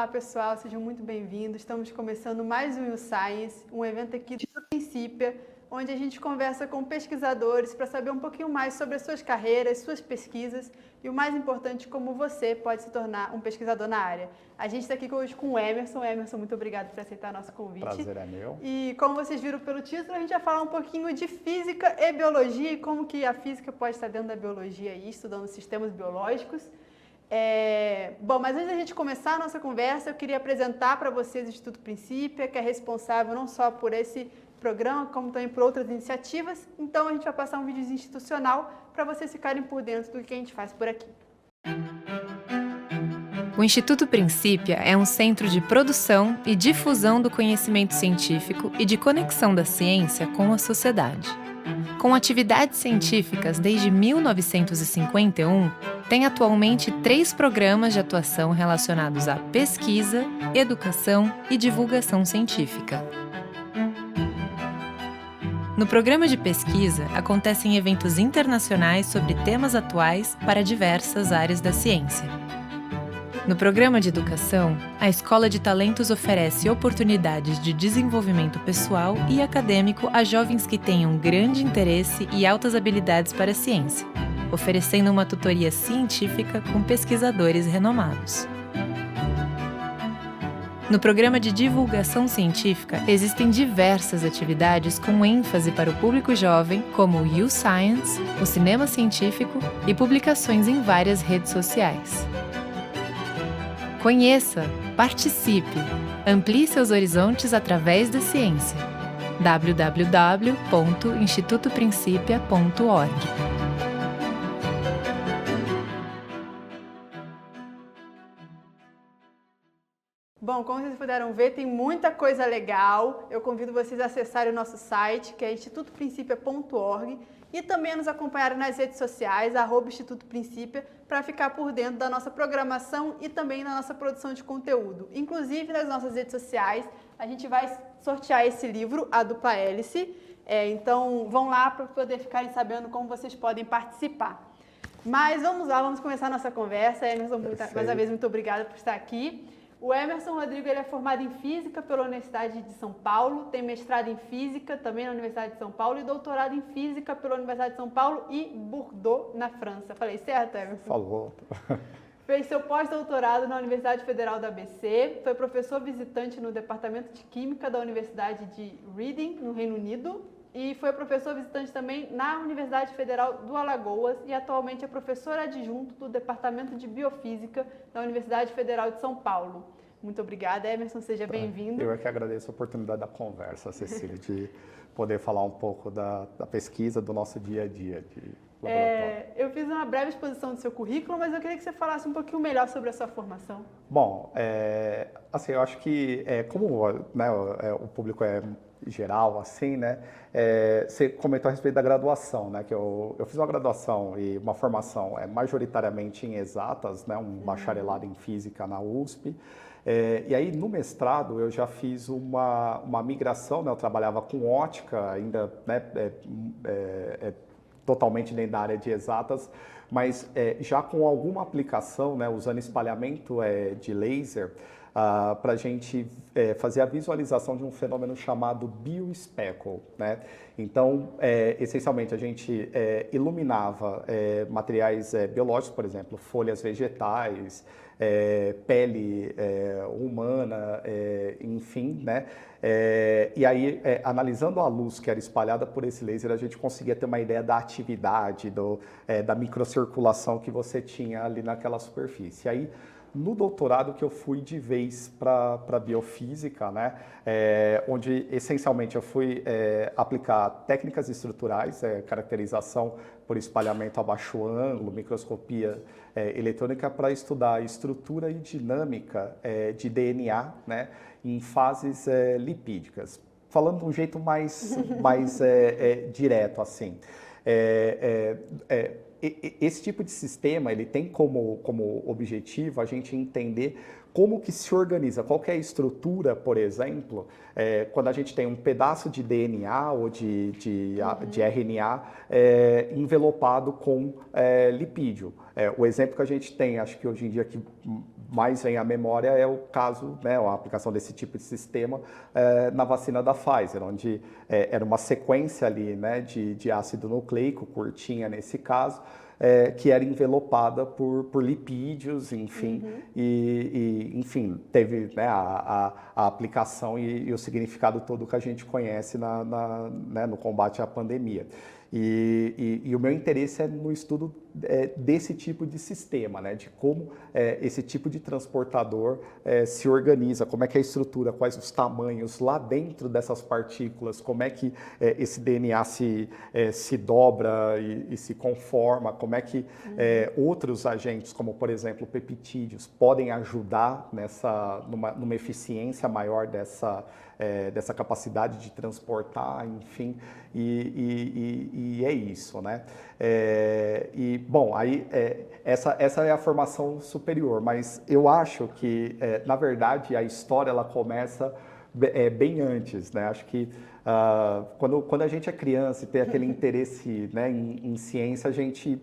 Olá pessoal, sejam muito bem-vindos. Estamos começando mais um YouScience, um evento aqui do Princípia, onde a gente conversa com pesquisadores para saber um pouquinho mais sobre as suas carreiras, suas pesquisas e o mais importante, como você pode se tornar um pesquisador na área. A gente está aqui hoje com o Emerson. Emerson, muito obrigado por aceitar nosso convite. Prazer é meu. E como vocês viram pelo título, a gente vai falar um pouquinho de física e biologia e como que a física pode estar dentro da biologia e estudando sistemas biológicos. Bom, mas antes da gente começar a nossa conversa, eu queria apresentar para vocês o Instituto Princípia, que é responsável não só por esse programa, como também por outras iniciativas. Então, a gente vai passar um vídeo institucional para vocês ficarem por dentro do que a gente faz por aqui. O Instituto Princípia é um centro de produção e difusão do conhecimento científico e de conexão da ciência com a sociedade. Com atividades científicas desde 1951, tem atualmente 3 programas de atuação relacionados à pesquisa, educação e divulgação científica. No programa de pesquisa, acontecem eventos internacionais sobre temas atuais para diversas áreas da ciência. No programa de educação, a Escola de Talentos oferece oportunidades de desenvolvimento pessoal e acadêmico a jovens que tenham grande interesse e altas habilidades para a ciência, oferecendo uma tutoria científica com pesquisadores renomados. No programa de divulgação científica, existem diversas atividades com ênfase para o público jovem, como o YouScience, o cinema científico e publicações em várias redes sociais. Conheça, participe, amplie seus horizontes através da ciência. www.institutoprincipia.org. Bom, como vocês puderam ver, tem muita coisa legal. Eu convido vocês a acessarem o nosso site, que é institutoprincipia.org, e também a nos acompanharem nas redes sociais, @Instituto Princípia, para ficar por dentro da nossa programação e também da nossa produção de conteúdo. Inclusive, nas nossas redes sociais, a gente vai sortear esse livro, A Dupla Hélice. Então, vão lá para poder ficarem sabendo como vocês podem participar. Mas vamos lá, vamos começar a nossa conversa. Emerson, mais uma vez, muito obrigada por estar aqui. O Emerson Rodrigo ele é formado em Física pela Universidade de São Paulo, tem mestrado em Física também na Universidade de São Paulo e doutorado em Física pela Universidade de São Paulo e Bordeaux, na França. Falei certo, Emerson? Falou. Fez seu pós-doutorado na Universidade Federal da ABC, foi professor visitante no Departamento de Química da Universidade de Reading, no Reino Unido, e foi professor visitante também na Universidade Federal do Alagoas e atualmente é professor adjunto do Departamento de Biofísica da Universidade Federal de São Paulo. Muito obrigada, Emerson, seja bem-vindo. Eu é que agradeço a oportunidade da conversa, Cecília, de poder falar um pouco da pesquisa, do nosso dia a dia de laboratório. Eu fiz uma breve exposição do seu currículo, mas eu queria que você falasse um pouquinho melhor sobre a sua formação. Bom, assim, eu acho que como né, o público é geral, assim, né? Você comentou a respeito da graduação, né? Que eu fiz uma graduação e uma formação majoritariamente em exatas, né? Um bacharelado em física na USP. E aí, no mestrado, eu já fiz uma migração, né? Eu trabalhava com ótica, ainda, né? Totalmente dentro da área de exatas, mas já com alguma aplicação, né? Usando espalhamento de laser, para a gente fazer a visualização de um fenômeno chamado biospeckle, né? Então, essencialmente, a gente iluminava materiais biológicos, por exemplo, folhas vegetais, pele humana, enfim, né? E aí, analisando a luz que era espalhada por esse laser, a gente conseguia ter uma ideia da atividade, da microcirculação que você tinha ali naquela superfície. E aí, no doutorado que eu fui de vez para biofísica, né, onde essencialmente eu fui aplicar técnicas estruturais, caracterização por espalhamento a baixo ângulo, microscopia eletrônica, para estudar a estrutura e dinâmica de DNA, né, em fases lipídicas. Falando de um jeito mais direto, assim. Esse tipo de sistema, ele tem como objetivo a gente entender como que se organiza, qual que é a estrutura, por exemplo, quando a gente tem um pedaço de DNA ou de RNA envelopado com lipídio. O exemplo que a gente tem, acho que hoje em dia que mais vem à memória é o caso, né, a aplicação desse tipo de sistema na vacina da Pfizer, onde era uma sequência ali, né, de ácido nucleico, curtinha nesse caso, que era envelopada por lipídios, enfim, enfim, teve, né, a aplicação e o significado todo que a gente conhece né, no combate à pandemia. E o meu interesse é no estudo desse tipo de sistema, né? De como esse tipo de transportador se organiza, como é que é a estrutura, quais os tamanhos lá dentro dessas partículas, como é que esse DNA se dobra e se conforma, como é que outros agentes, como por exemplo peptídeos, podem ajudar numa eficiência maior dessa capacidade de transportar, enfim, e é isso, né? Bom, aí essa é a formação superior, mas eu acho que, na verdade, a história ela começa bem antes, né? Acho que quando a gente é criança e tem aquele interesse, né, em ciência, a gente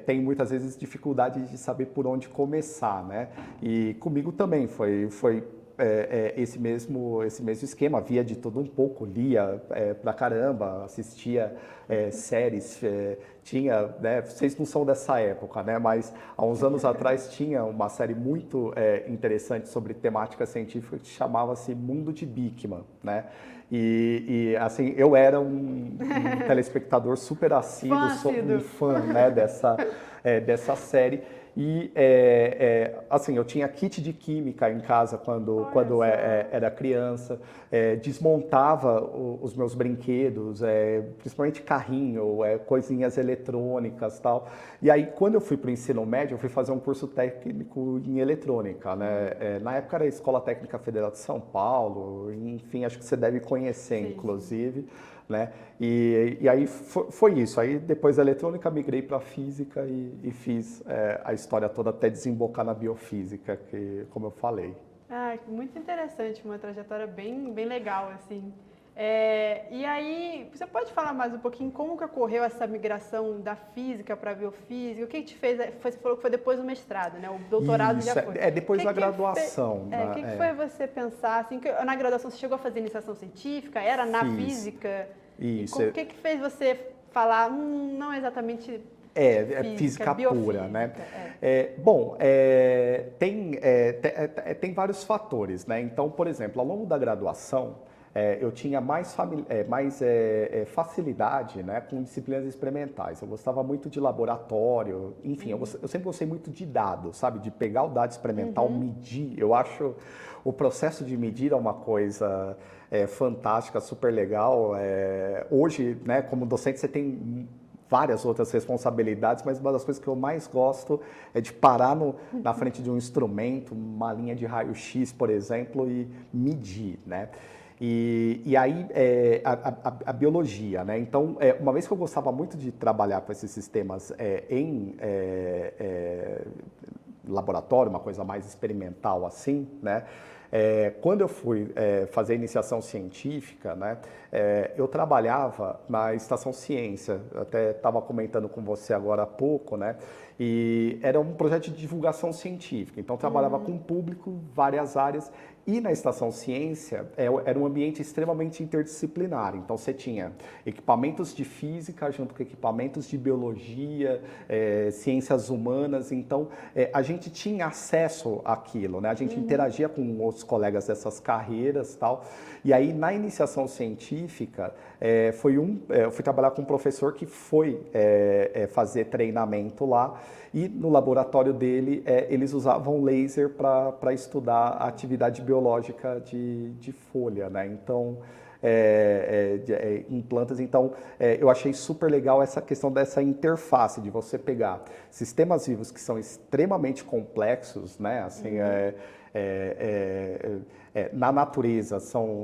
tem muitas vezes dificuldade de saber por onde começar, né? E comigo também foi esse mesmo esquema, via de tudo um pouco, lia pra caramba, assistia séries, tinha, né, vocês não são dessa época, né, mas há uns anos atrás tinha uma série muito interessante sobre temática científica que chamava-se Mundo de Bikman, né, e assim, eu era um telespectador super assíduo, sou um fã, né, dessa série. E, assim, eu tinha kit de química em casa quando era criança, desmontava os meus brinquedos, principalmente carrinho, coisinhas eletrônicas e tal. E aí, quando eu fui para o ensino médio, eu fui fazer um curso técnico em eletrônica, né? Na época era a Escola Técnica Federal de São Paulo, enfim, acho que você deve conhecer, sim, inclusive. Né? E aí foi isso. Aí depois da eletrônica migrei para a física e fiz a história toda até desembocar na biofísica, que, como eu falei. Muito interessante, uma trajetória bem legal, assim. E aí, você pode falar mais um pouquinho como que ocorreu essa migração da física para a biofísica? O que te fez? Você falou que foi depois do mestrado, né? O doutorado isso, já foi. Depois da graduação. O que foi você pensar, assim, que na graduação você chegou a fazer iniciação científica? Era na física? Isso. O que fez você falar, não exatamente física pura, né? Bom, tem vários fatores, né? Então, por exemplo, ao longo da graduação, eu tinha mais facilidade, né, com disciplinas experimentais. Eu gostava muito de laboratório, enfim, eu sempre gostei muito de dados, sabe? De pegar o dado experimental, medir. Eu acho o processo de medir é uma coisa fantástica, super legal. Hoje, né, como docente, você tem várias outras responsabilidades, mas uma das coisas que eu mais gosto é de parar na frente de um instrumento, uma linha de raio-x, por exemplo, e medir, né? E aí, a biologia, né? Então, uma vez que eu gostava muito de trabalhar com esses sistemas em laboratório, uma coisa mais experimental assim, né? Quando eu fui fazer iniciação científica, né, eu trabalhava na Estação Ciência, até estava comentando com você agora há pouco, né, e era um projeto de divulgação científica, então trabalhava com público, várias áreas, e na Estação Ciência era um ambiente extremamente interdisciplinar, então você tinha equipamentos de física junto com equipamentos de biologia, ciências humanas, então a gente tinha acesso àquilo, né? A gente interagia com outros colegas dessas carreiras e tal, e aí na iniciação científica eu fui trabalhar com um professor que foi fazer treinamento lá, e no laboratório dele eles usavam laser para estudar a atividade biológica de folha, né? Então, em plantas. Então, eu achei super legal essa questão dessa interface, de você pegar sistemas vivos que são extremamente complexos, né? Assim, na natureza estão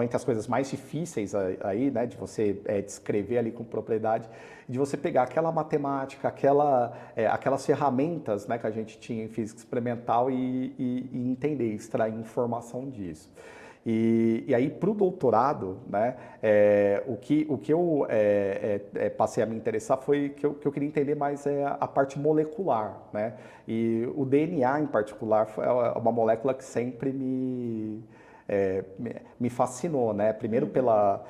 entre as coisas mais difíceis aí, né, de você descrever ali com propriedade, de você pegar aquela matemática, aquelas ferramentas, né, que a gente tinha em física experimental e entender, extrair informação disso. E aí, para o doutorado, né, o que eu passei a me interessar foi que eu queria entender mais a parte molecular, né? E o DNA, em particular, foi uma molécula que sempre me fascinou, né? Primeiro pela...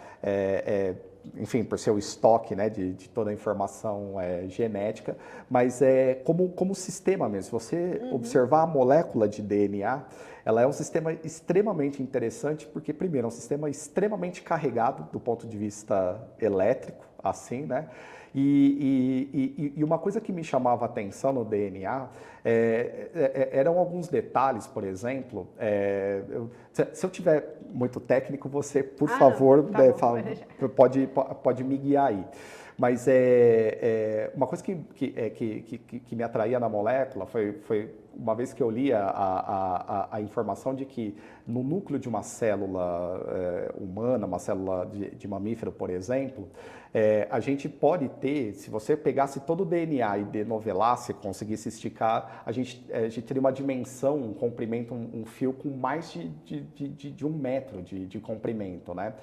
enfim, por ser o estoque, né, de toda a informação genética, mas como sistema mesmo. Se você observar a molécula de DNA, ela é um sistema extremamente interessante, porque, primeiro, é um sistema extremamente carregado do ponto de vista elétrico, assim, né? E uma coisa que me chamava a atenção no DNA eram alguns detalhes, por exemplo. Se eu tiver muito técnico, você, por favor, pode me guiar aí. Mas uma coisa que me atraía na molécula foi uma vez que eu li a informação de que no núcleo de uma célula humana, uma célula de mamífero, por exemplo, a gente pode ter, se você pegasse todo o DNA e denovelasse, conseguisse esticar, a gente teria uma dimensão, um comprimento, um fio com mais de 1 metro de comprimento, né?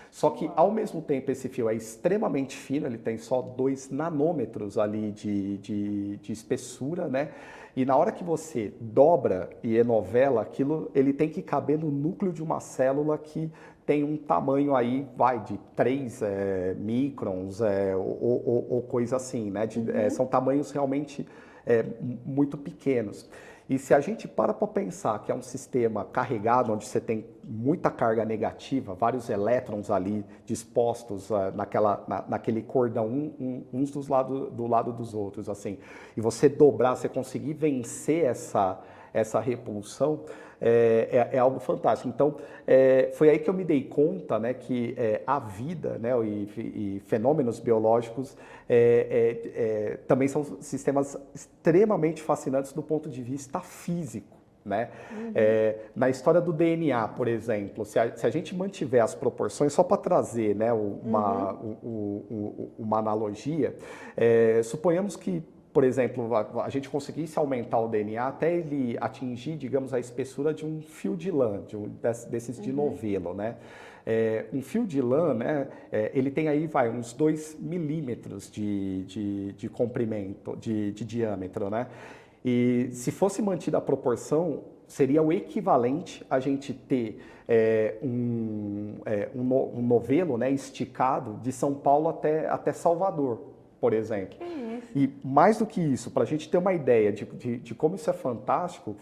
Só que, ao mesmo tempo, esse fio é extremamente fino, ele tem só 2 nanômetros ali de espessura, né? E na hora que você dobra e enovela aquilo, ele tem que caber no núcleo de uma célula que tem um tamanho aí, de 3 microns ou coisa assim, né? São tamanhos realmente muito pequenos. E se a gente para pensar que é um sistema carregado, onde você tem muita carga negativa, vários elétrons ali dispostos naquele cordão, uns do lado dos outros, assim, e você dobrar, você conseguir vencer essa repulsão, é algo fantástico. Então, foi aí que eu me dei conta, né, que a vida, né, e fenômenos biológicos também são sistemas extremamente fascinantes do ponto de vista físico. Né? Na história do DNA, por exemplo, se a gente mantiver as proporções, só para trazer, né, uma analogia, suponhamos que, por exemplo, a gente conseguisse aumentar o DNA até ele atingir, digamos, a espessura de um fio de lã, desses de novelo, né? Um fio de lã, né, ele tem aí, uns 2 milímetros de comprimento, de diâmetro, né? E se fosse mantida a proporção, seria o equivalente a gente ter um novelo, né, esticado de São Paulo até Salvador, por exemplo. Que isso? E mais do que isso, para a gente ter uma ideia de como isso é fantástico,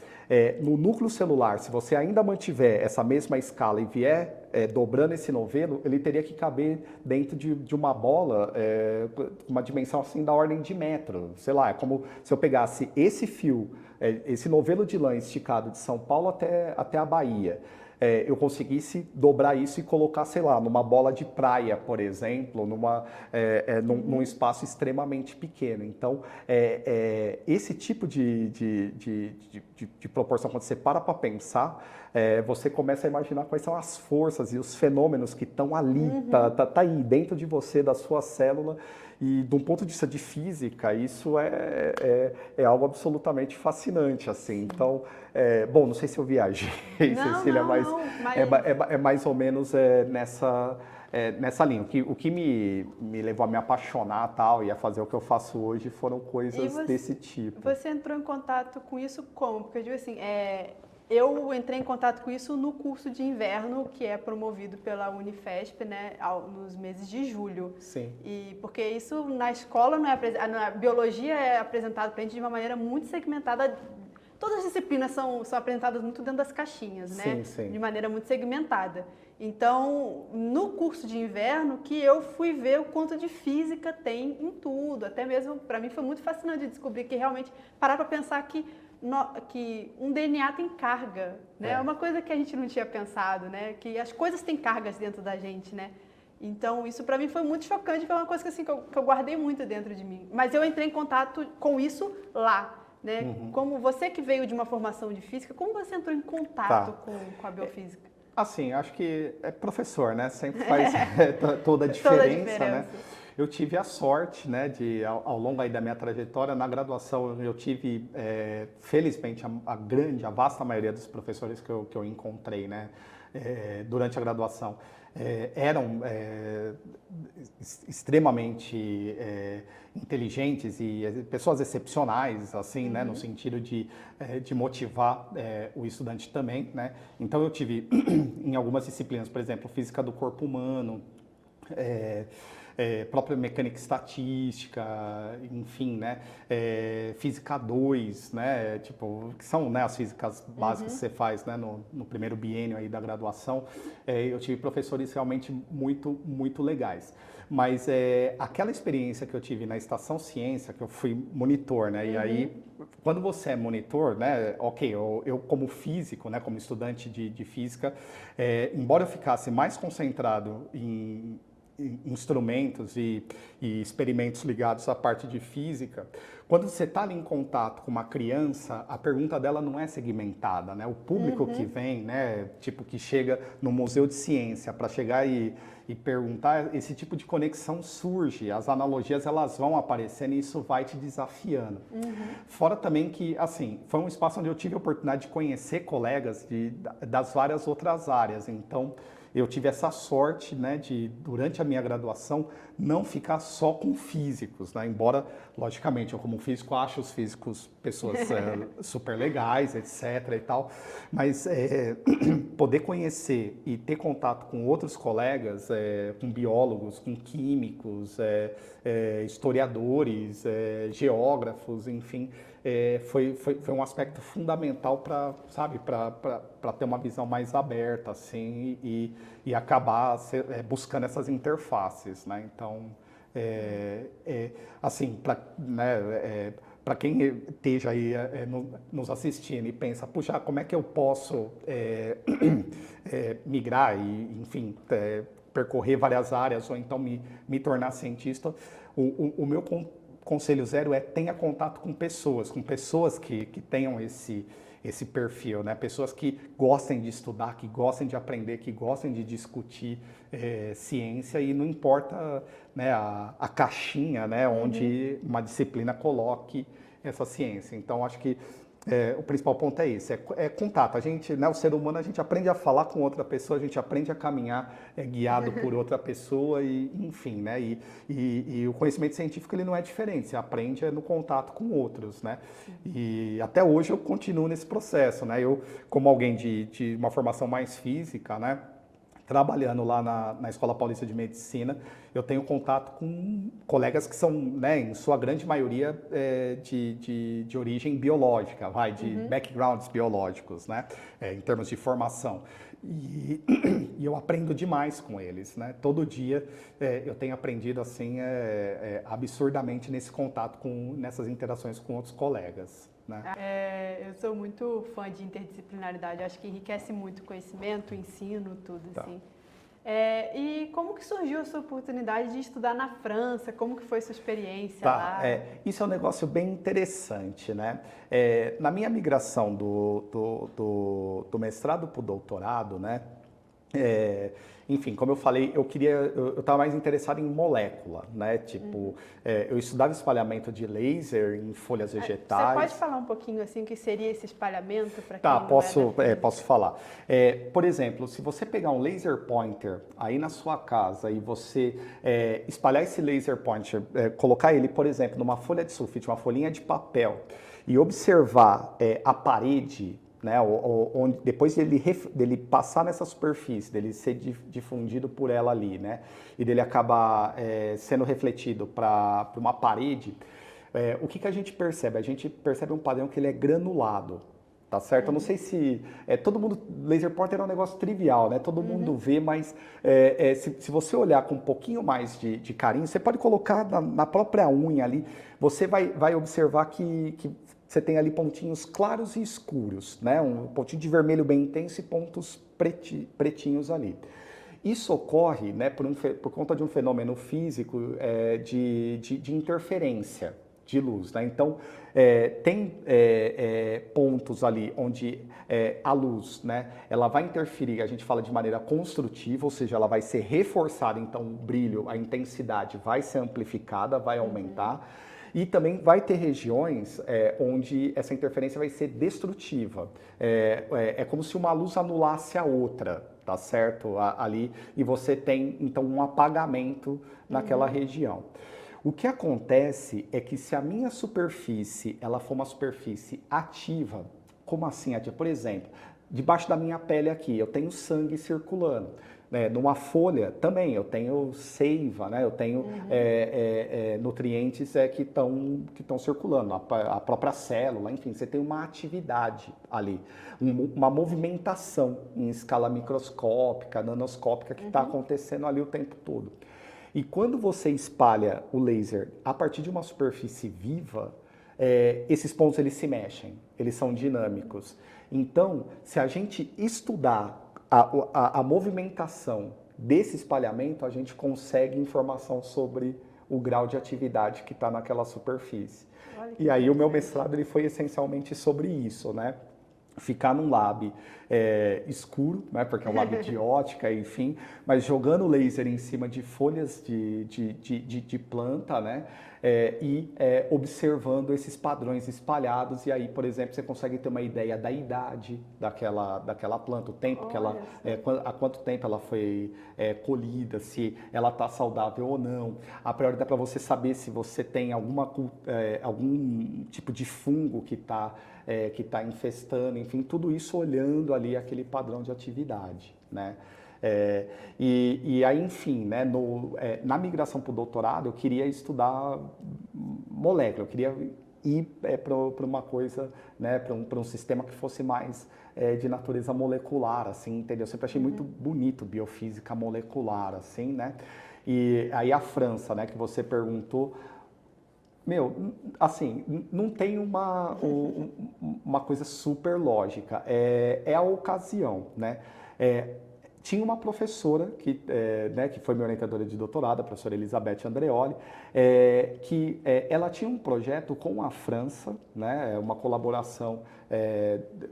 no núcleo celular, se você ainda mantiver essa mesma escala e vier dobrando esse novelo, ele teria que caber dentro de uma bola, uma dimensão assim da ordem de metro. Sei lá, é como se eu pegasse esse fio, esse novelo de lã esticado de São Paulo até a Bahia. Eu conseguisse dobrar isso e colocar, sei lá, numa bola de praia, por exemplo, num espaço extremamente pequeno. Então, esse tipo de proporção, quando você para pensar, você começa a imaginar quais são as forças e os fenômenos que estão ali, tá aí, dentro de você, da sua célula. E, de um ponto de vista de física, isso é algo absolutamente fascinante, assim. Então, bom, não sei se eu viajei, Cecília, mas é mais ou menos nessa linha. O que me levou a me apaixonar tal, e a fazer o que eu faço hoje foram coisas desse tipo. Você entrou em contato com isso como? Porque eu digo assim, eu entrei em contato com isso no curso de inverno, que é promovido pela Unifesp, né, nos meses de julho. Sim. E porque isso na escola na biologia é apresentado para a gente de uma maneira muito segmentada. Todas as disciplinas são apresentadas muito dentro das caixinhas, né? Sim, sim. De maneira muito segmentada. Então, no curso de inverno que eu fui ver o quanto de física tem em tudo. Até mesmo, para mim, foi muito fascinante descobrir que realmente parar para pensar que um DNA tem carga, né? É uma coisa que a gente não tinha pensado, né? Que as coisas têm cargas dentro da gente, né? Então, isso para mim foi muito chocante, foi uma coisa que, assim, que eu guardei muito dentro de mim. Mas eu entrei em contato com isso lá, né? Como você que veio de uma formação de física, como você entrou em contato com a biofísica? Assim, acho que é professor, né? Sempre faz toda a diferença, né? Eu tive a sorte, né, de ao longo aí da minha trajetória, na graduação eu tive, felizmente, a vasta maioria dos professores que eu encontrei, né, durante a graduação, eram extremamente inteligentes e pessoas excepcionais, assim, né, no sentido de motivar o estudante também, né. Então eu tive em algumas disciplinas, por exemplo, física do corpo humano, própria mecânica estatística, enfim, né, física 2, né, tipo, que são, né, as físicas básicas que você faz, né, no primeiro biênio aí da graduação. Eu tive professores realmente muito, muito legais. Mas aquela experiência que eu tive na Estação Ciência, que eu fui monitor, né, e aí, quando você é monitor, né, ok, eu como físico, né, como estudante de física, embora eu ficasse mais concentrado em instrumentos e experimentos ligados à parte de física, quando você está ali em contato com uma criança, a pergunta dela não é segmentada, né? O público que vem, né, tipo, que chega no Museu de Ciência para chegar e perguntar, esse tipo de conexão surge, as analogias elas vão aparecendo e isso vai te desafiando. Fora também que, assim, foi um espaço onde eu tive a oportunidade de conhecer colegas das várias outras áreas, então eu tive essa sorte, né, de, durante a minha graduação, não ficar só com físicos, né? Embora, logicamente, eu como físico acho os físicos pessoas super legais, etc. e tal, mas poder conhecer e ter contato com outros colegas, com biólogos, com químicos, historiadores, geógrafos, enfim, foi um aspecto fundamental para, sabe, para ter uma visão mais aberta, assim, e acabar buscando essas interfaces, né? Então, assim, para quem esteja aí nos assistindo e pensa, puxa, como é que eu posso migrar e, enfim, percorrer várias áreas ou então me tornar cientista, o meu conselho zero tenha contato com pessoas que tenham esse perfil, né? Pessoas que gostem de estudar, que gostem de aprender, que gostem de discutir ciência e não importa, né, a caixinha, né, onde uma disciplina coloque essa ciência. Então, acho que o principal ponto é esse, é contato. A gente, né, o ser humano, a gente aprende a falar com outra pessoa, a gente aprende a caminhar guiado por outra pessoa e, enfim, né, e o conhecimento científico ele não é diferente, você aprende no contato com outros, né, e até hoje eu continuo nesse processo, né, eu como alguém de uma formação mais física, né, trabalhando lá na Escola Paulista de Medicina, eu tenho contato com colegas que são, né, em sua grande maioria, de origem biológica, de backgrounds biológicos, né, em termos de formação. E eu aprendo demais com eles, né? Todo dia eu tenho aprendido assim absurdamente nesse contato, nessas interações com outros colegas. Né? Eu sou muito fã de interdisciplinaridade, acho que enriquece muito o conhecimento, o ensino, tudo assim. E como que surgiu a sua oportunidade de estudar na França? Como que foi sua experiência lá? Isso é um negócio bem interessante, né? Na minha migração do mestrado para o doutorado, né? Enfim, como eu falei, eu estava mais interessado em molécula, né? Tipo, eu estudava espalhamento de laser em folhas vegetais. Você pode falar um pouquinho assim o que seria esse espalhamento para quem não posso falar. Por exemplo, se você pegar um laser pointer aí na sua casa e você espalhar esse laser pointer, colocar ele, por exemplo, numa folha de sulfite, uma folhinha de papel e observar a parede, né, onde, depois dele passar nessa superfície, dele ser difundido por ela ali, né, e dele acabar sendo refletido para uma parede, o que a gente percebe? A gente percebe um padrão que ele é granulado, tá certo? Eu não sei se... todo mundo... Laser pointer é um negócio trivial, né? Todo mundo vê, mas se você olhar com um pouquinho mais de carinho, você pode colocar na própria unha ali, você vai observar que você tem ali pontinhos claros e escuros, né? Um pontinho de vermelho bem intenso e pontos pretinhos ali. Isso ocorre, né, por conta de um fenômeno físico de interferência, de luz, né? Então, tem pontos ali onde a luz, né, ela vai interferir, a gente fala de maneira construtiva, ou seja, ela vai ser reforçada, então o brilho, a intensidade vai ser amplificada, vai aumentar. E também vai ter regiões onde essa interferência vai ser destrutiva. É como se uma luz anulasse a outra, tá certo? Ali, e você tem, então, um apagamento naquela região. O que acontece é que se a minha superfície, ela for uma superfície ativa, como assim ativa? Por exemplo, debaixo da minha pele aqui, eu tenho sangue circulando. Numa folha também eu tenho seiva, né? Eu tenho nutrientes que estão circulando, a própria célula, enfim, você tem uma atividade ali, uma movimentação em escala microscópica, nanoscópica que está acontecendo ali o tempo todo. E quando você espalha o laser a partir de uma superfície viva, esses pontos eles se mexem, eles são dinâmicos. Então, se a gente estudar a movimentação desse espalhamento, a gente consegue informação sobre o grau de atividade que está naquela superfície. E aí o meu mestrado ele foi essencialmente sobre isso, né? Ficar num lab escuro, né? Porque é um lab de ótica, enfim, mas jogando laser em cima de folhas de planta, né? Observando esses padrões espalhados, e aí, por exemplo, você consegue ter uma ideia da idade daquela planta, o tempo que ela, há quanto tempo ela foi colhida, se ela está saudável ou não. A priori dá para você saber se você tem algum tipo de fungo que está infestando, enfim, tudo isso olhando ali aquele padrão de atividade, né? E aí, enfim, né, na migração para o doutorado, eu queria estudar molécula, eu queria ir para uma coisa, né, para um sistema que fosse mais de natureza molecular, assim, entendeu? Eu sempre achei muito bonito biofísica molecular, assim, né? E aí a França, né, que você perguntou, meu, assim, não tem uma coisa super lógica, é a ocasião, né? Tinha uma professora que foi minha orientadora de doutorado, a professora Elizabeth Andreoli, que ela tinha um projeto com a França, né, uma colaboração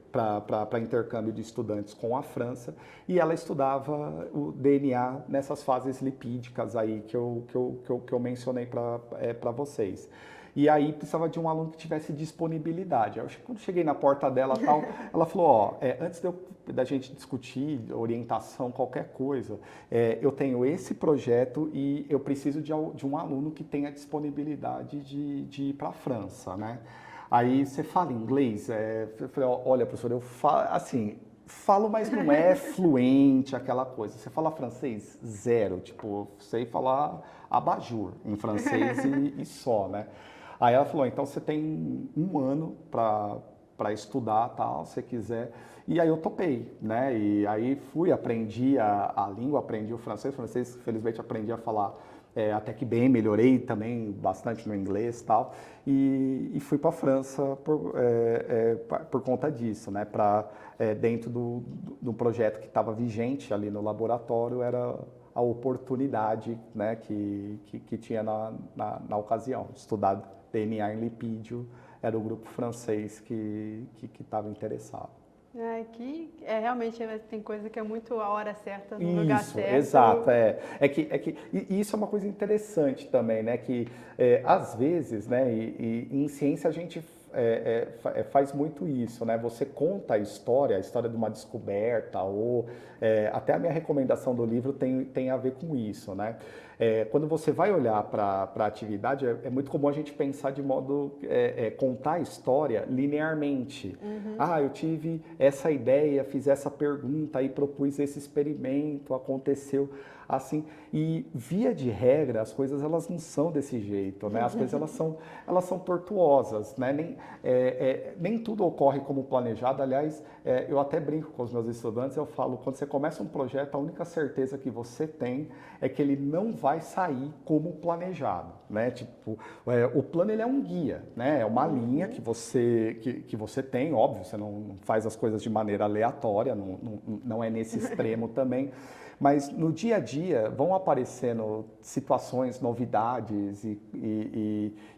para intercâmbio de estudantes com a França, e ela estudava o DNA nessas fases lipídicas aí que eu mencionei para vocês. E aí precisava de um aluno que tivesse disponibilidade. Quando cheguei na porta dela tal, ela falou, antes da gente discutir orientação, qualquer coisa, eu tenho esse projeto e eu preciso de um aluno que tenha disponibilidade de ir para a França, né? Aí você fala inglês? Eu falei, olha, professor, eu falo, mas não é fluente, aquela coisa. Você fala francês? Zero. Tipo, sei falar abajur em francês e só, né? Aí ela falou, então você tem um ano para estudar, tal, se quiser. E aí eu topei, né? E aí aprendi a língua, aprendi o francês, felizmente aprendi a falar até que bem, melhorei também bastante no inglês, tal. E fui para a França por conta disso, né? Dentro do projeto que estava vigente ali no laboratório, era a oportunidade, né, que tinha na ocasião, estudar DNA em lipídio, era o grupo francês que estava interessado. Realmente tem coisa que é muito a hora certa, no lugar certo. Exato, e isso é uma coisa interessante também, né, que às vezes, né, e em ciência a gente faz muito isso, né? Você conta a história de uma descoberta, ou até a minha recomendação do livro tem a ver com isso, né? Quando você vai olhar para a atividade, é muito comum a gente pensar de modo contar a história linearmente. Eu tive essa ideia, fiz essa pergunta e propus esse experimento, aconteceu assim. E via de regra, as coisas elas não são desse jeito, né? As coisas elas são tortuosas, né? Nem tudo ocorre como planejado. Aliás, eu até brinco com os meus estudantes, eu falo, quando você começa um projeto, a única certeza que você tem é que ele não vai sair como planejado, né? Tipo, o plano ele é um guia, né? É uma linha que você tem, óbvio, você não faz as coisas de maneira aleatória, não é nesse extremo também. Mas no dia a dia dia vão aparecendo situações, novidades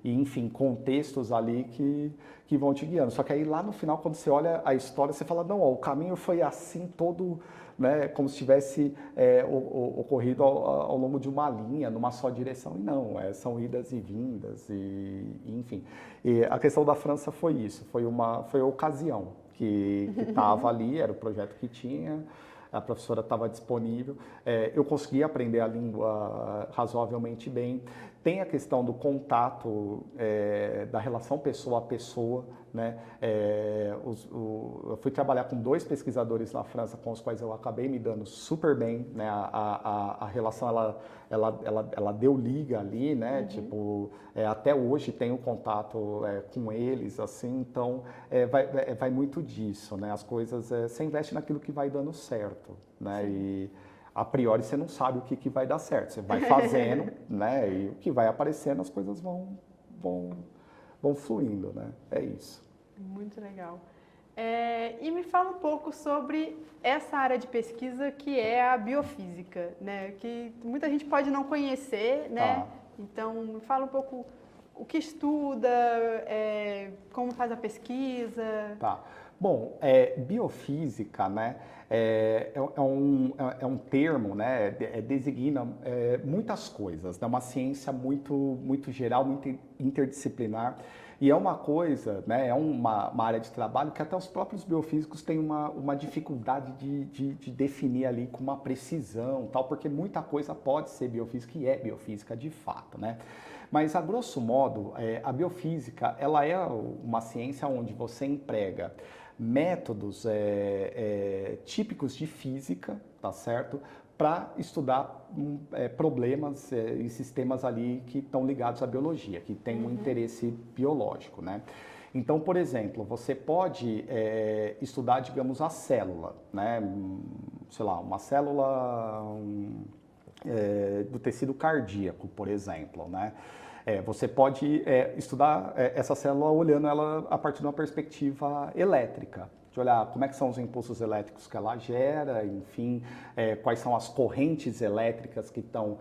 enfim, contextos ali que vão te guiando. Só que aí lá no final, quando você olha a história, você fala, não, ó, o caminho foi assim todo, né, como se tivesse ocorrido ao longo de uma linha, numa só direção, e não, são idas e vindas, enfim. E a questão da França foi isso, foi a ocasião que estava ali, era o projeto que tinha, a professora estava disponível, eu consegui aprender a língua razoavelmente bem. Tem a questão do contato, da relação pessoa a pessoa, né? Eu fui trabalhar com 2 pesquisadores na França com os quais eu acabei me dando super bem, né? A relação, ela deu liga ali, né? Tipo, até hoje tenho contato com eles, assim, então vai muito disso, né? As coisas, você investe naquilo que vai dando certo, né? E a priori você não sabe o que vai dar certo, você vai fazendo, né? E o que vai aparecendo, as coisas vão fluindo, né? É isso. Muito legal. E me fala um pouco sobre essa área de pesquisa que é a biofísica, né? Que muita gente pode não conhecer, né? Tá. Então, me fala um pouco o que estuda, como faz a pesquisa. Tá. Bom, biofísica, né, é um termo, né, designa muitas coisas, é uma ciência muito geral, muito interdisciplinar, e é uma coisa, né, é uma área de trabalho que até os próprios biofísicos têm uma dificuldade de definir ali com uma precisão, tal, porque muita coisa pode ser biofísica e é biofísica de fato, né? Mas, a grosso modo, a biofísica, ela é uma ciência onde você emprega métodos típicos de física, tá certo? Para estudar problemas e sistemas ali que estão ligados à biologia, que tem um interesse biológico, né? Então, por exemplo, você pode estudar, digamos, a célula, né? Sei lá, uma célula do tecido cardíaco, por exemplo, né? Você pode estudar essa célula olhando ela a partir de uma perspectiva elétrica, de olhar como é que são os impulsos elétricos que ela gera, enfim, quais são as correntes elétricas que estão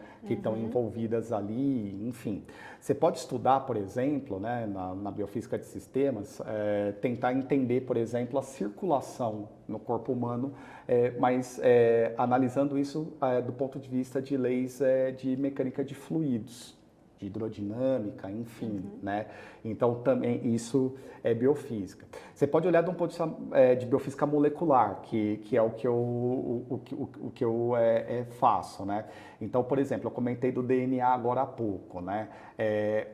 envolvidas ali, enfim. Você pode estudar, por exemplo, né, na biofísica de sistemas, tentar entender, por exemplo, a circulação no corpo humano, mas analisando isso do ponto de vista de leis de mecânica de fluidos, de hidrodinâmica, enfim, né? Então, também isso é biofísica. Você pode olhar de um ponto de vista de biofísica molecular, que é o que eu faço, né? Então, por exemplo, eu comentei do DNA agora há pouco, né?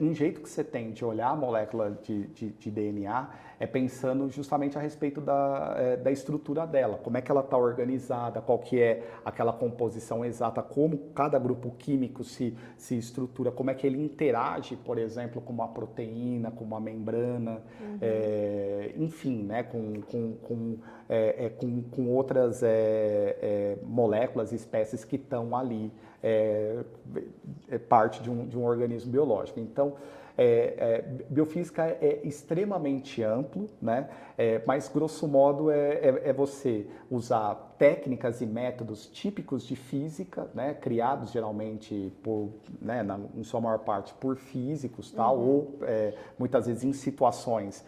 Um jeito que você tem de olhar a molécula de DNA é pensando justamente a respeito da estrutura dela, como é que ela está organizada, qual que é aquela composição exata, como cada grupo químico se estrutura, como é que ele interage, por exemplo, com uma proteína, com uma membrana, enfim, né, com outras moléculas, espécies que estão ali, parte de um organismo biológico. Então, biofísica é extremamente amplo, né? Mas grosso modo é você usar técnicas e métodos típicos de física, né? Criados geralmente em sua maior parte por físicos, tal, ou muitas vezes em situações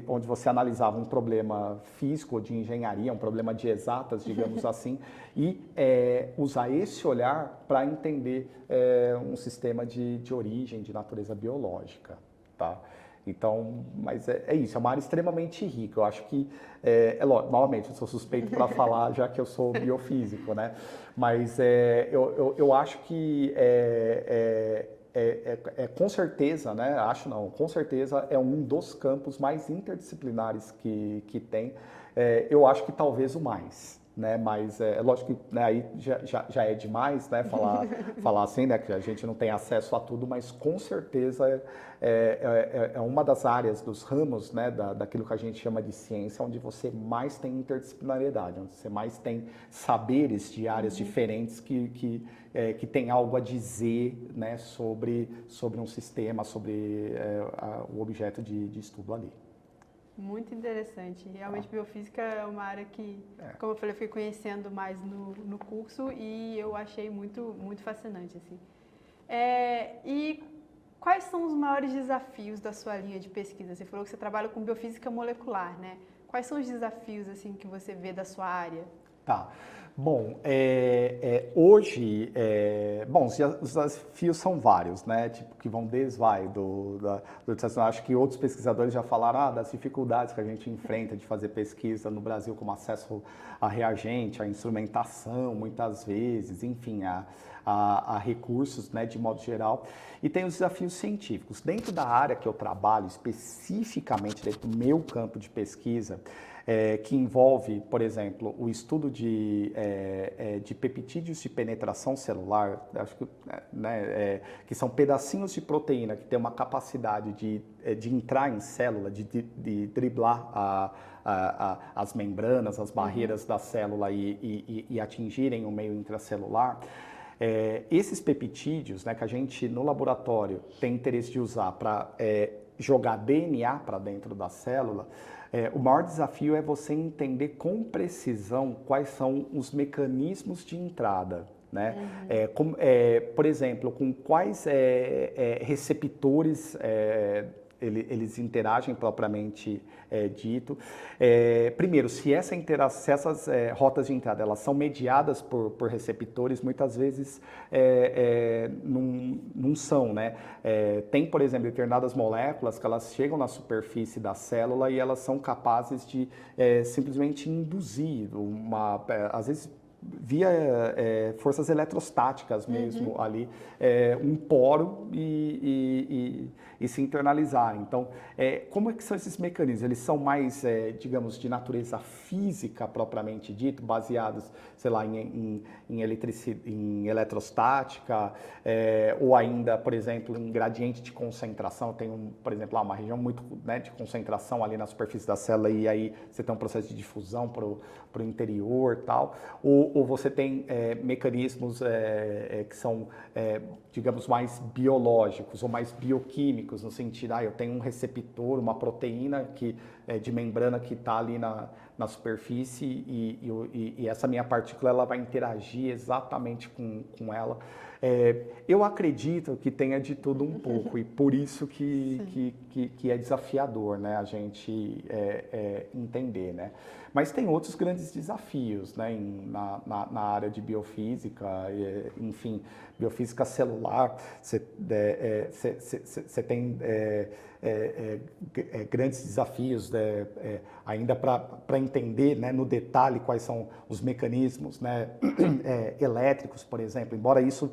onde você analisava um problema físico ou de engenharia, um problema de exatas, digamos assim, e usar esse olhar para entender um sistema de origem, de natureza biológica, tá? Então, mas é isso, é uma área extremamente rica. Eu acho que, lógico, novamente, eu sou suspeito para falar, já que eu sou biofísico, né? Mas eu acho que com certeza, né? Acho não, com certeza é um dos campos mais interdisciplinares que tem. Eu acho que talvez o mais. Né, mas é lógico que, né, aí já é demais, né, falar assim, né, que a gente não tem acesso a tudo, mas com certeza é uma das áreas, dos ramos, né, daquilo que a gente chama de ciência, onde você mais tem interdisciplinariedade, onde você mais tem saberes de áreas diferentes que tem algo a dizer, né, sobre um sistema, sobre o objeto de estudo ali. Muito interessante. Realmente, biofísica é uma área que, como eu falei, eu fui conhecendo mais no curso e eu achei muito, muito fascinante, assim. E quais são os maiores desafios da sua linha de pesquisa? Você falou que você trabalha com biofísica molecular, né? Quais são os desafios, assim, que você vê da sua área? Tá. Bom, hoje, os desafios são vários, né? Tipo, que vão desde, acho que outros pesquisadores já falaram das dificuldades que a gente enfrenta de fazer pesquisa no Brasil, como acesso a reagente, a instrumentação, muitas vezes, enfim, a recursos, né, de modo geral. E tem os desafios científicos. Dentro da área que eu trabalho, especificamente dentro do meu campo de pesquisa, que envolve, por exemplo, o estudo de peptídeos de penetração celular, acho que, que são pedacinhos de proteína que têm uma capacidade de entrar em célula, de driblar as membranas, as barreiras da célula e atingirem o meio intracelular. Esses peptídeos, né, que a gente no laboratório tem interesse de usar para jogar DNA para dentro da célula, o maior desafio é você entender com precisão quais são os mecanismos de entrada, né? Por exemplo, com quais receptores eles interagem propriamente dito. Primeiro, se essas rotas de entrada elas são mediadas por receptores, muitas vezes não são, né? Tem, por exemplo, determinadas moléculas que elas chegam na superfície da célula e elas são capazes de simplesmente induzir às vezes via forças eletrostáticas mesmo ali, um poro e se internalizar. Então, como é que são esses mecanismos? Eles são mais, digamos, de natureza física propriamente dito, baseados, sei lá, em eletrostática, ou ainda, por exemplo, em gradiente de concentração. Tem, por exemplo, uma região muito, né, de concentração ali na superfície da célula e aí você tem um processo de difusão para o interior e tal. Ou você tem mecanismos que são, digamos, mais biológicos ou mais bioquímicos, no sentido, eu tenho um receptor, uma proteína de membrana que está ali na superfície e essa minha partícula ela vai interagir exatamente com ela. Eu acredito que tenha de tudo um pouco e por isso que é desafiador, né, a gente entender, né? Mas tem outros grandes desafios, né, na área de biofísica, enfim, biofísica celular, você tem grandes desafios ainda para entender, né, no detalhe quais são os mecanismos, né, elétricos, por exemplo, embora isso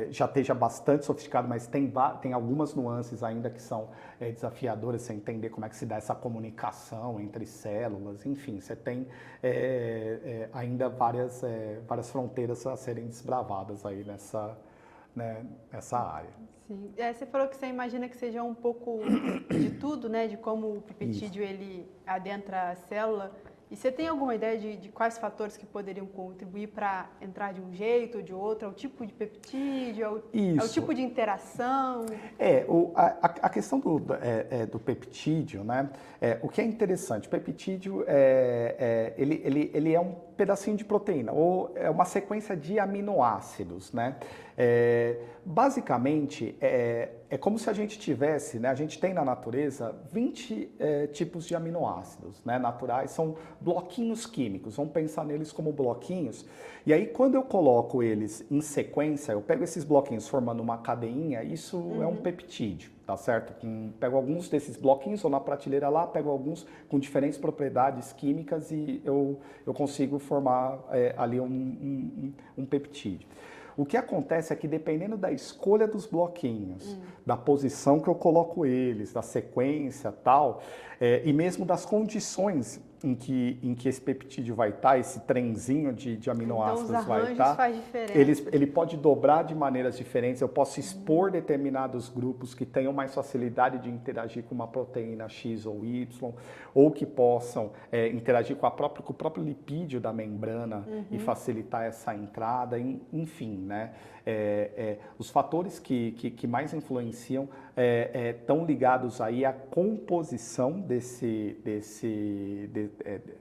já esteja bastante sofisticado, mas tem algumas nuances ainda que são desafiadoras, você entender como é que se dá essa comunicação entre células, enfim, você tem ainda várias fronteiras a serem desbravadas aí nessa área. Sim. Você falou que você imagina que seja um pouco de tudo, né? De como o peptídeo ele adentra a célula. E você tem alguma ideia de quais fatores que poderiam contribuir para entrar de um jeito ou de outro? É o tipo de peptídeo? É o tipo de interação? A questão do peptídeo, né? O que é interessante, o peptídeo ele é um pedacinho de proteína, ou é uma sequência de aminoácidos, né? Basicamente, é como se a gente tivesse, né? A gente tem na natureza 20 tipos de aminoácidos, né, naturais, são bloquinhos químicos, vamos pensar neles como bloquinhos, e aí quando eu coloco eles em sequência, eu pego esses bloquinhos formando uma cadeinha, isso é um peptídeo, tá certo? Pego alguns desses bloquinhos, ou na prateleira lá, pego alguns com diferentes propriedades químicas e eu consigo formar ali um peptídeo. O que acontece é que dependendo da escolha dos bloquinhos, da posição que eu coloco eles, da sequência tal, e mesmo das condições em que esse peptídeo vai estar, esse trenzinho de aminoácidos então, os vai arranjos estar, faz diferença. ele pode dobrar de maneiras diferentes. Eu posso expor determinados grupos que tenham mais facilidade de interagir com uma proteína X ou Y, ou que possam interagir com o próprio lipídio da membrana e facilitar essa entrada, enfim, né? Os fatores que mais influenciam estão ligados aí à composição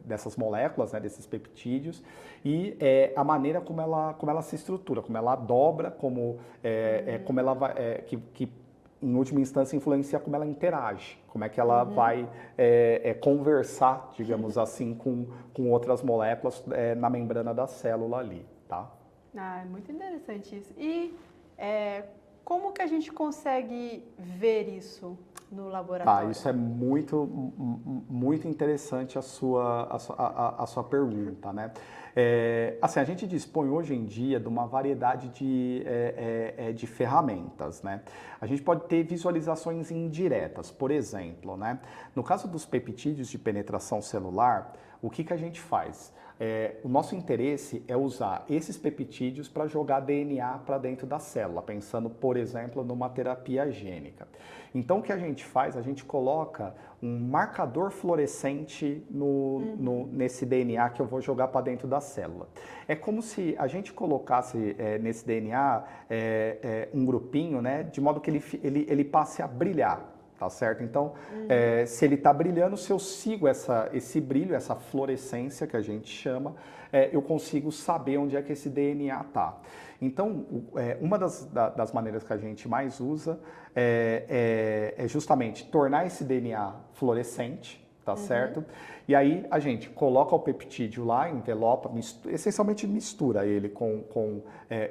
dessas moléculas, né, desses peptídeos, e a maneira como ela se estrutura, como ela dobra, como ela vai, que em última instância influencia como ela interage, como é que ela vai conversar, digamos assim, com outras moléculas na membrana da célula ali, tá? Ah, é muito interessante isso. E como que a gente consegue ver isso no laboratório? Isso é muito interessante a sua pergunta, né? Assim, a gente dispõe hoje em dia de uma variedade de ferramentas, né? A gente pode ter visualizações indiretas, por exemplo, né? No caso dos peptídeos de penetração celular, o que a gente faz? O nosso interesse é usar esses peptídeos para jogar DNA para dentro da célula, pensando, por exemplo, numa terapia gênica. Então, o que a gente faz? A gente coloca um marcador fluorescente nesse DNA que eu vou jogar para dentro da célula. É como se a gente colocasse nesse DNA um grupinho, né, de modo que ele passe a brilhar. Tá certo? Então, se ele está brilhando, se eu sigo esse brilho, essa fluorescência que a gente chama, eu consigo saber onde é que esse DNA está. Então, uma das maneiras que a gente mais usa é justamente tornar esse DNA fluorescente, tá certo? E aí a gente coloca o peptídeo lá, envelopa, essencialmente mistura ele com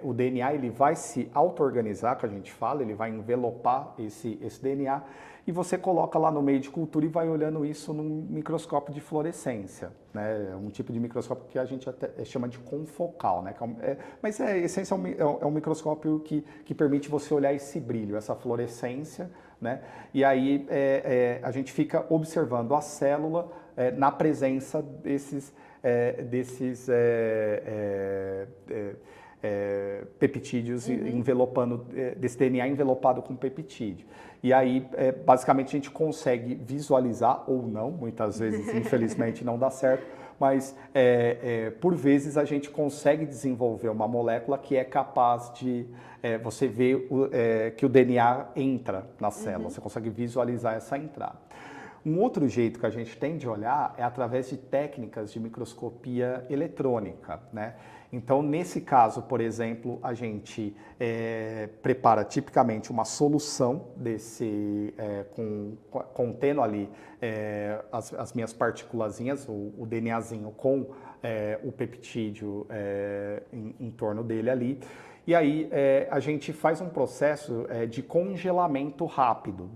o DNA, ele vai se auto-organizar, que a gente fala, ele vai envelopar esse DNA, e você coloca lá no meio de cultura e vai olhando isso num microscópio de fluorescência, né? Um tipo de microscópio que a gente até chama de confocal, né? Mas essencialmente é um microscópio que permite você olhar esse brilho, essa fluorescência, né? E aí a gente fica observando a célula na presença desses peptídeos envelopando, desse DNA envelopado com peptídeo. E aí, basicamente, a gente consegue visualizar, ou não, muitas vezes, infelizmente, não dá certo, mas por vezes a gente consegue desenvolver uma molécula que é capaz de você ver que o DNA entra na célula, você consegue visualizar essa entrada. Um outro jeito que a gente tem de olhar é através de técnicas de microscopia eletrônica, né? Então, nesse caso, por exemplo, a gente prepara tipicamente uma solução contendo ali as minhas partículazinhas, o DNAzinho com o peptídeo em torno dele ali. E aí a gente faz um processo de congelamento rápido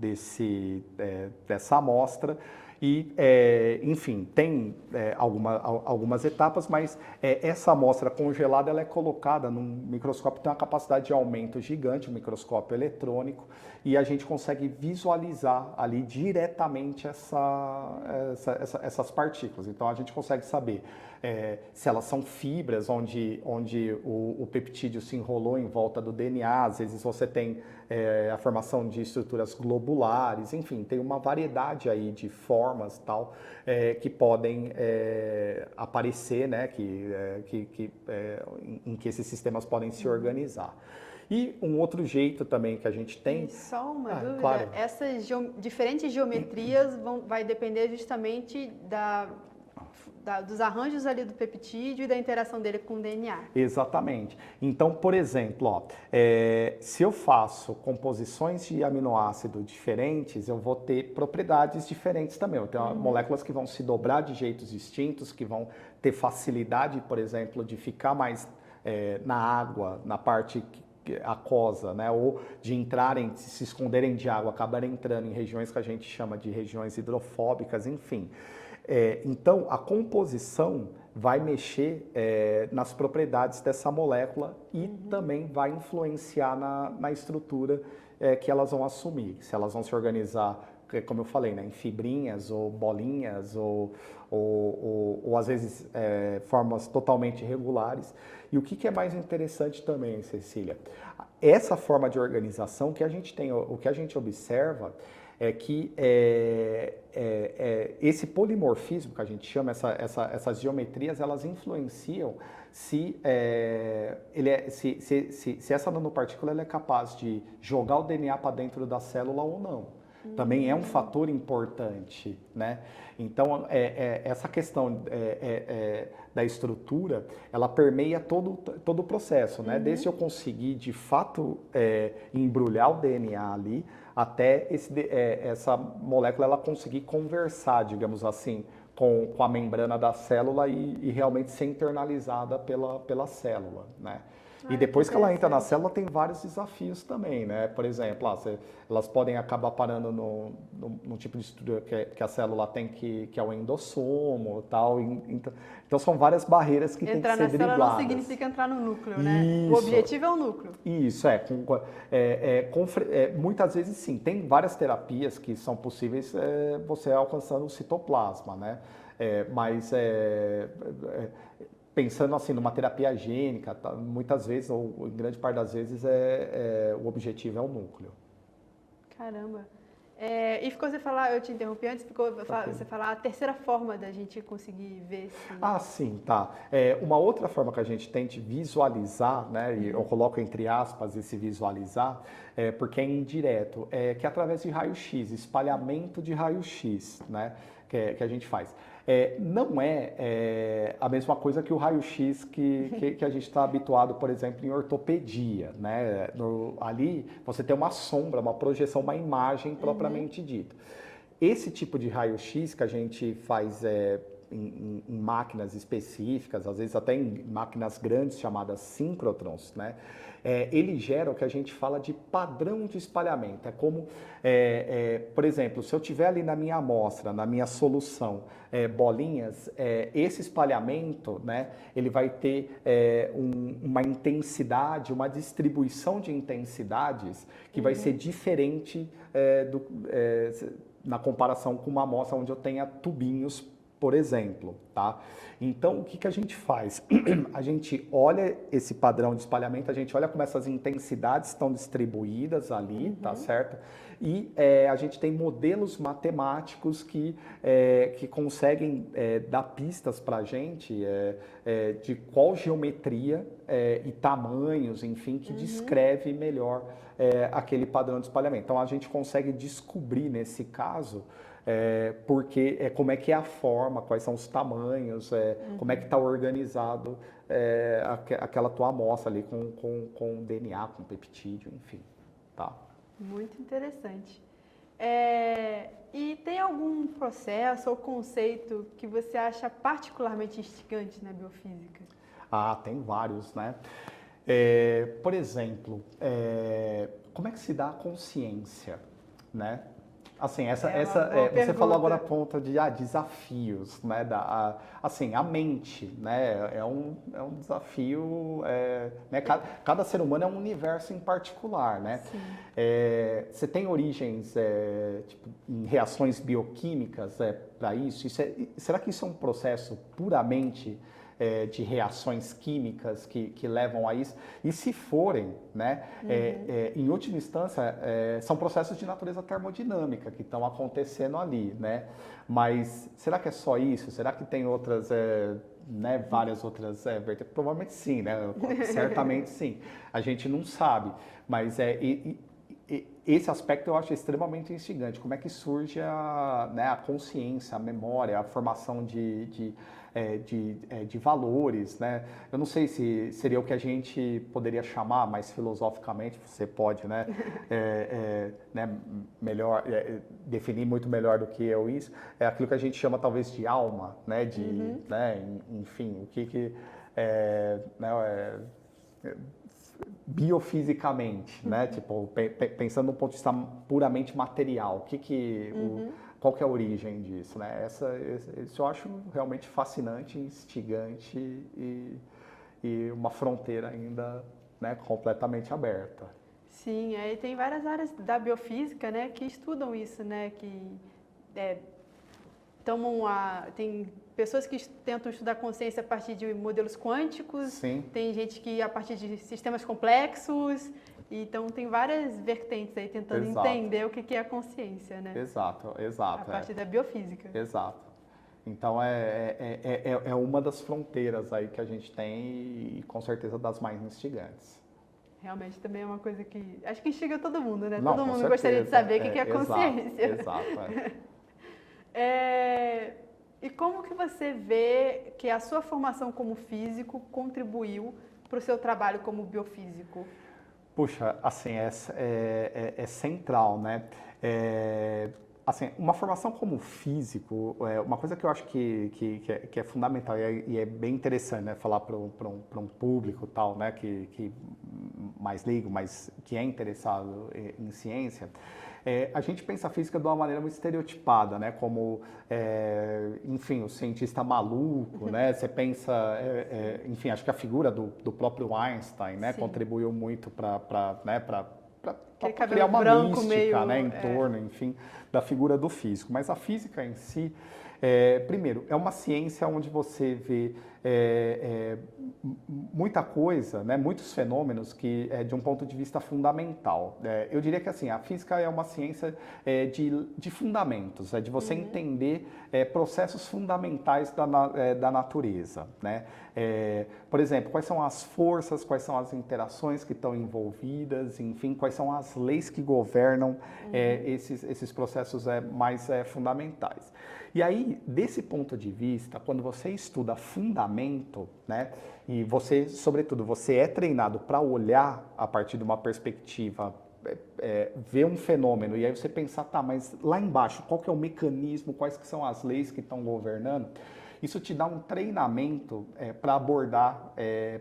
dessa amostra e, enfim, tem algumas etapas, mas essa amostra congelada ela é colocada num microscópio que tem uma capacidade de aumento gigante, um microscópio eletrônico, e a gente consegue visualizar ali diretamente essas partículas. Então a gente consegue saber se elas são fibras onde o peptídeo se enrolou em volta do DNA, às vezes você tem a formação de estruturas globulares, enfim, tem uma variedade aí de formas tal que podem aparecer, né, em que esses sistemas podem se organizar. E um outro jeito também que a gente tem... Só uma dúvida, claro. Essas diferentes geometrias vai depender justamente dos arranjos ali do peptídeo e da interação dele com o DNA. Exatamente. Então, por exemplo, se eu faço composições de aminoácido diferentes, eu vou ter propriedades diferentes também. Eu tenho moléculas que vão se dobrar de jeitos distintos, que vão ter facilidade, por exemplo, de ficar mais na água, na parte aquosa, né? Ou de entrarem, se esconderem de água, acabarem entrando em regiões que a gente chama de regiões hidrofóbicas, enfim. Então, a composição vai mexer nas propriedades dessa molécula e também vai influenciar na estrutura que elas vão assumir. Se elas vão se organizar como eu falei, né, em fibrinhas ou bolinhas ou às vezes formas totalmente irregulares. E o que é mais interessante também, Cecília? Essa forma de organização que a gente tem, o que a gente observa é que esse polimorfismo que a gente chama, essas geometrias, elas influenciam se essa nanopartícula ela é capaz de jogar o DNA para dentro da célula ou não. Também é um fator importante, né? Então, essa questão da estrutura, ela permeia todo o processo, né? Desde eu conseguir, de fato, embrulhar o DNA ali, até essa molécula ela conseguir conversar, digamos assim, com a membrana da célula e realmente ser internalizada pela célula, né? E depois que ela entra na célula, tem vários desafios também, né? Por exemplo, elas podem acabar parando no tipo de estrutura que a célula tem, que é o endossomo e tal. Então, são várias barreiras que tem que ser dribladas. Entrar na célula não significa entrar no núcleo, né? O objetivo é o núcleo. Isso, muitas vezes sim. Tem várias terapias que são possíveis você alcançando o citoplasma, né? Mas pensando assim numa terapia gênica, muitas vezes, ou em grande parte das vezes, o objetivo é o núcleo. Caramba. E ficou você falar, eu te interrompi antes, você falar a terceira forma da gente conseguir ver se... Ah, sim, tá. Uma outra forma que a gente tente visualizar, né, e eu coloco entre aspas esse visualizar, porque é indireto, que é através de raio-x, espalhamento de raio-x, né, que a gente faz. Não é a mesma coisa que o raio-x que a gente está habituado, por exemplo, em ortopedia, né? Ali você tem uma sombra, uma projeção, uma imagem propriamente dita. Esse tipo de raio-x que a gente faz em máquinas específicas, às vezes até em máquinas grandes chamadas síncrotrons, né? Ele gera o que a gente fala de padrão de espalhamento. É como, por exemplo, se eu tiver ali na minha amostra, na minha solução, bolinhas, esse espalhamento, né, ele vai ter uma intensidade, uma distribuição de intensidades que vai ser diferente na comparação com uma amostra onde eu tenha tubinhos, por exemplo, tá? Então, o que a gente faz? A gente olha esse padrão de espalhamento, a gente olha como essas intensidades estão distribuídas ali, tá certo? E a gente tem modelos matemáticos que conseguem dar pistas para a gente de qual geometria e tamanhos, enfim, que descreve melhor aquele padrão de espalhamento. Então, a gente consegue descobrir, nesse caso, porque como é que é a forma, quais são os tamanhos, como é que está organizado aquela tua amostra ali com DNA, com peptídeo, enfim, tá? Muito interessante. E tem algum processo ou conceito que você acha particularmente instigante na biofísica? Ah, tem vários, né? Por exemplo, como é que se dá a consciência, né? Assim, você falou agora a ponta de desafios, né? Assim, a mente, né? É um desafio, né? Cada ser humano é um universo em particular, né? Você tem origens tipo, em reações bioquímicas para isso? Será que isso é um processo puramente de reações químicas que levam a isso? E se forem, né, em última instância, são processos de natureza termodinâmica que estão acontecendo ali, né? Mas será que é só isso? Será que tem outras, né, várias outras vertentes? Provavelmente sim, né? Certamente sim. A gente não sabe, mas esse aspecto eu acho extremamente instigante. Como é que surge a consciência, a memória, a formação de valores, né? Eu não sei se seria o que a gente poderia chamar mais filosoficamente, você pode, né, melhor, definir muito melhor do que eu isso, é aquilo que a gente chama talvez de alma, né, né, enfim, o que biofisicamente, né, tipo, pensando do ponto de vista puramente material, qual que é a origem disso, né? Isso eu acho realmente fascinante, instigante e uma fronteira ainda, né, completamente aberta. Sim, aí tem várias áreas da biofísica, né, que estudam isso, né, que tem pessoas que tentam estudar consciência a partir de modelos quânticos, Sim. tem gente que a partir de sistemas complexos, então tem várias vertentes aí tentando entender o que é a consciência, né? Exato. A partir da biofísica. Exato. Então é uma das fronteiras aí que a gente tem e com certeza das mais instigantes. Realmente também é uma coisa que acho que instiga todo mundo, né? Não, todo com mundo certeza. gostaria de saber o que é a consciência. Exato. E como que você vê que a sua formação como físico contribuiu para o seu trabalho como biofísico? Puxa, assim, é central, né? Assim, uma formação como físico, uma coisa que eu acho que é fundamental e é bem interessante, né, falar para um público tal, né, que mais leigo, mas que é interessado em ciência, a gente pensa a física de uma maneira muito estereotipada, né, como, enfim, o cientista maluco, né, você pensa, enfim, acho que a figura do próprio Einstein, né, contribuiu muito para criar uma mística, né, em torno, enfim, da figura do físico. Mas a física em si, primeiro, é uma ciência onde você vê muita coisa, né, muitos fenômenos que de um ponto de vista fundamental. Eu diria que assim, a física é uma ciência de fundamentos, de você entender processos fundamentais da natureza, né? Por exemplo, quais são as forças, quais são as interações que estão envolvidas, enfim, quais são as leis que governam esses processos mais fundamentais. E aí, desse ponto de vista, quando você estuda fundamento, né, e você, sobretudo, você é treinado para olhar a partir de uma perspectiva, ver um fenômeno, e aí você pensar, tá, mas lá embaixo, qual que é o mecanismo, quais que são as leis que estão governando? Isso te dá um treinamento para abordar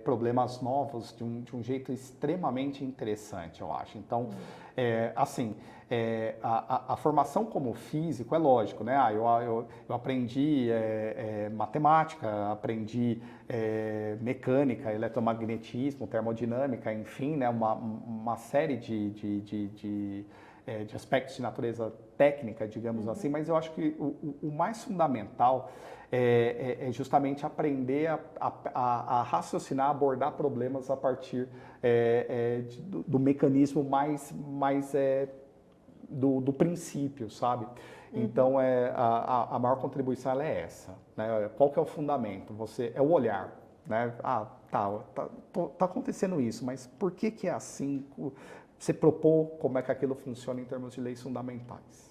problemas novos de um jeito extremamente interessante, eu acho. Então, assim, a formação como físico é lógico, né? Eu aprendi matemática, aprendi mecânica, eletromagnetismo, termodinâmica, enfim, né? Uma série de aspectos de natureza técnica, digamos assim, mas eu acho que o mais fundamental é justamente aprender a raciocinar, abordar problemas a partir do mecanismo mais do princípio, sabe? Então, a maior contribuição ela é essa, né? Qual que é o fundamento? É o olhar, né? Tá acontecendo isso, mas por que é assim? Você propor como é que aquilo funciona em termos de leis fundamentais.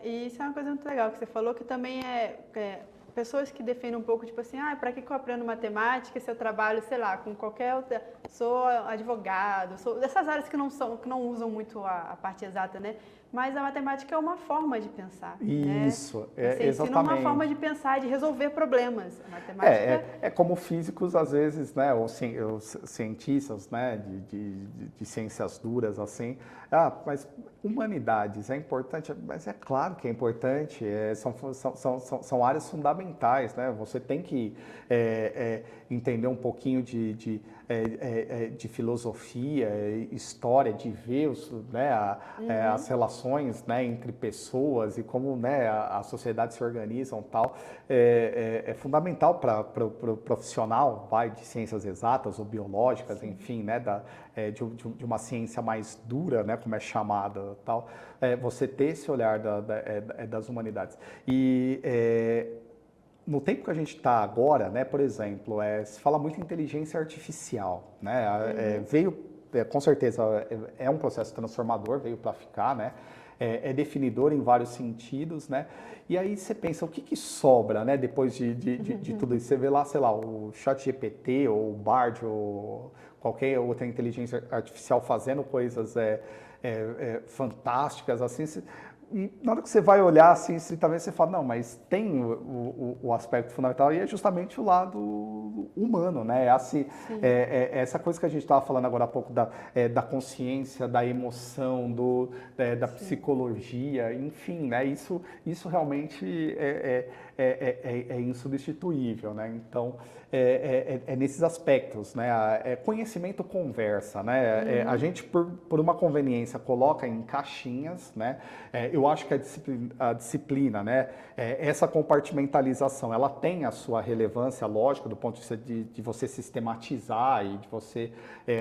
E isso é uma coisa muito legal que você falou, que também pessoas que defendem um pouco, tipo assim, para que eu aprendo matemática se eu trabalho, sei lá, com qualquer outra, sou advogado, sou dessas áreas que não usam muito a parte exata, né? Mas a matemática é uma forma de pensar. Isso, né? Você exatamente. ensina uma forma de pensar, de resolver problemas. A matemática... É como físicos, às vezes, né, ou cientistas, né, de ciências duras, assim, mas humanidades é importante, mas é claro que é importante, são áreas fundamentais, né, você tem que entender um pouquinho de filosofia, história, de ver as relações, né, entre pessoas e como, né, a sociedade se organizam e tal, é fundamental para o profissional de ciências exatas ou biológicas, sim, enfim, né, de uma ciência mais dura, né, como é chamada, tal, você ter esse olhar das humanidades. E no tempo que a gente está agora, né, por exemplo, se fala muito em inteligência artificial, né, veio, com certeza, é um processo transformador, veio para ficar, né, é definidor em vários sentidos, né, e aí você pensa, o que sobra, né, depois de tudo isso? Você vê lá, sei lá, o ChatGPT ou o Bard ou qualquer outra inteligência artificial fazendo coisas fantásticas, assim, e na hora que você vai olhar assim, talvez você fala, não, mas tem o aspecto fundamental e é justamente o lado humano, né? Essa coisa que a gente estava falando agora há pouco da consciência, da emoção, da psicologia, enfim, né? Isso realmente é insubstituível, né? Então, nesses aspectos, né? Conhecimento conversa, né? A gente, por uma conveniência, coloca em caixinhas, né? Eu acho que a disciplina, né? Essa compartimentalização, ela tem a sua relevância, lógico, do ponto de vista de você sistematizar e de você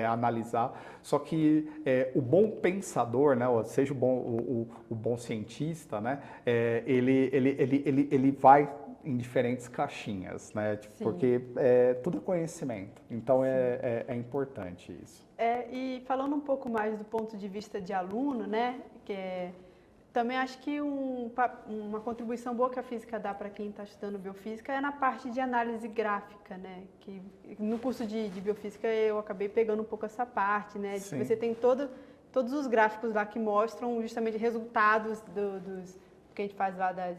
analisar, só que o bom pensador, né? Seja o bom cientista, né? Ele vai em diferentes caixinhas, né? Porque tudo é conhecimento, então é importante isso. E falando um pouco mais do ponto de vista de aluno, né? Também acho que uma contribuição boa que a física dá para quem está estudando biofísica é na parte de análise gráfica, né? Que no curso de biofísica eu acabei pegando um pouco essa parte, né? De que você tem todos os gráficos lá que mostram justamente resultados dos que a gente faz lá das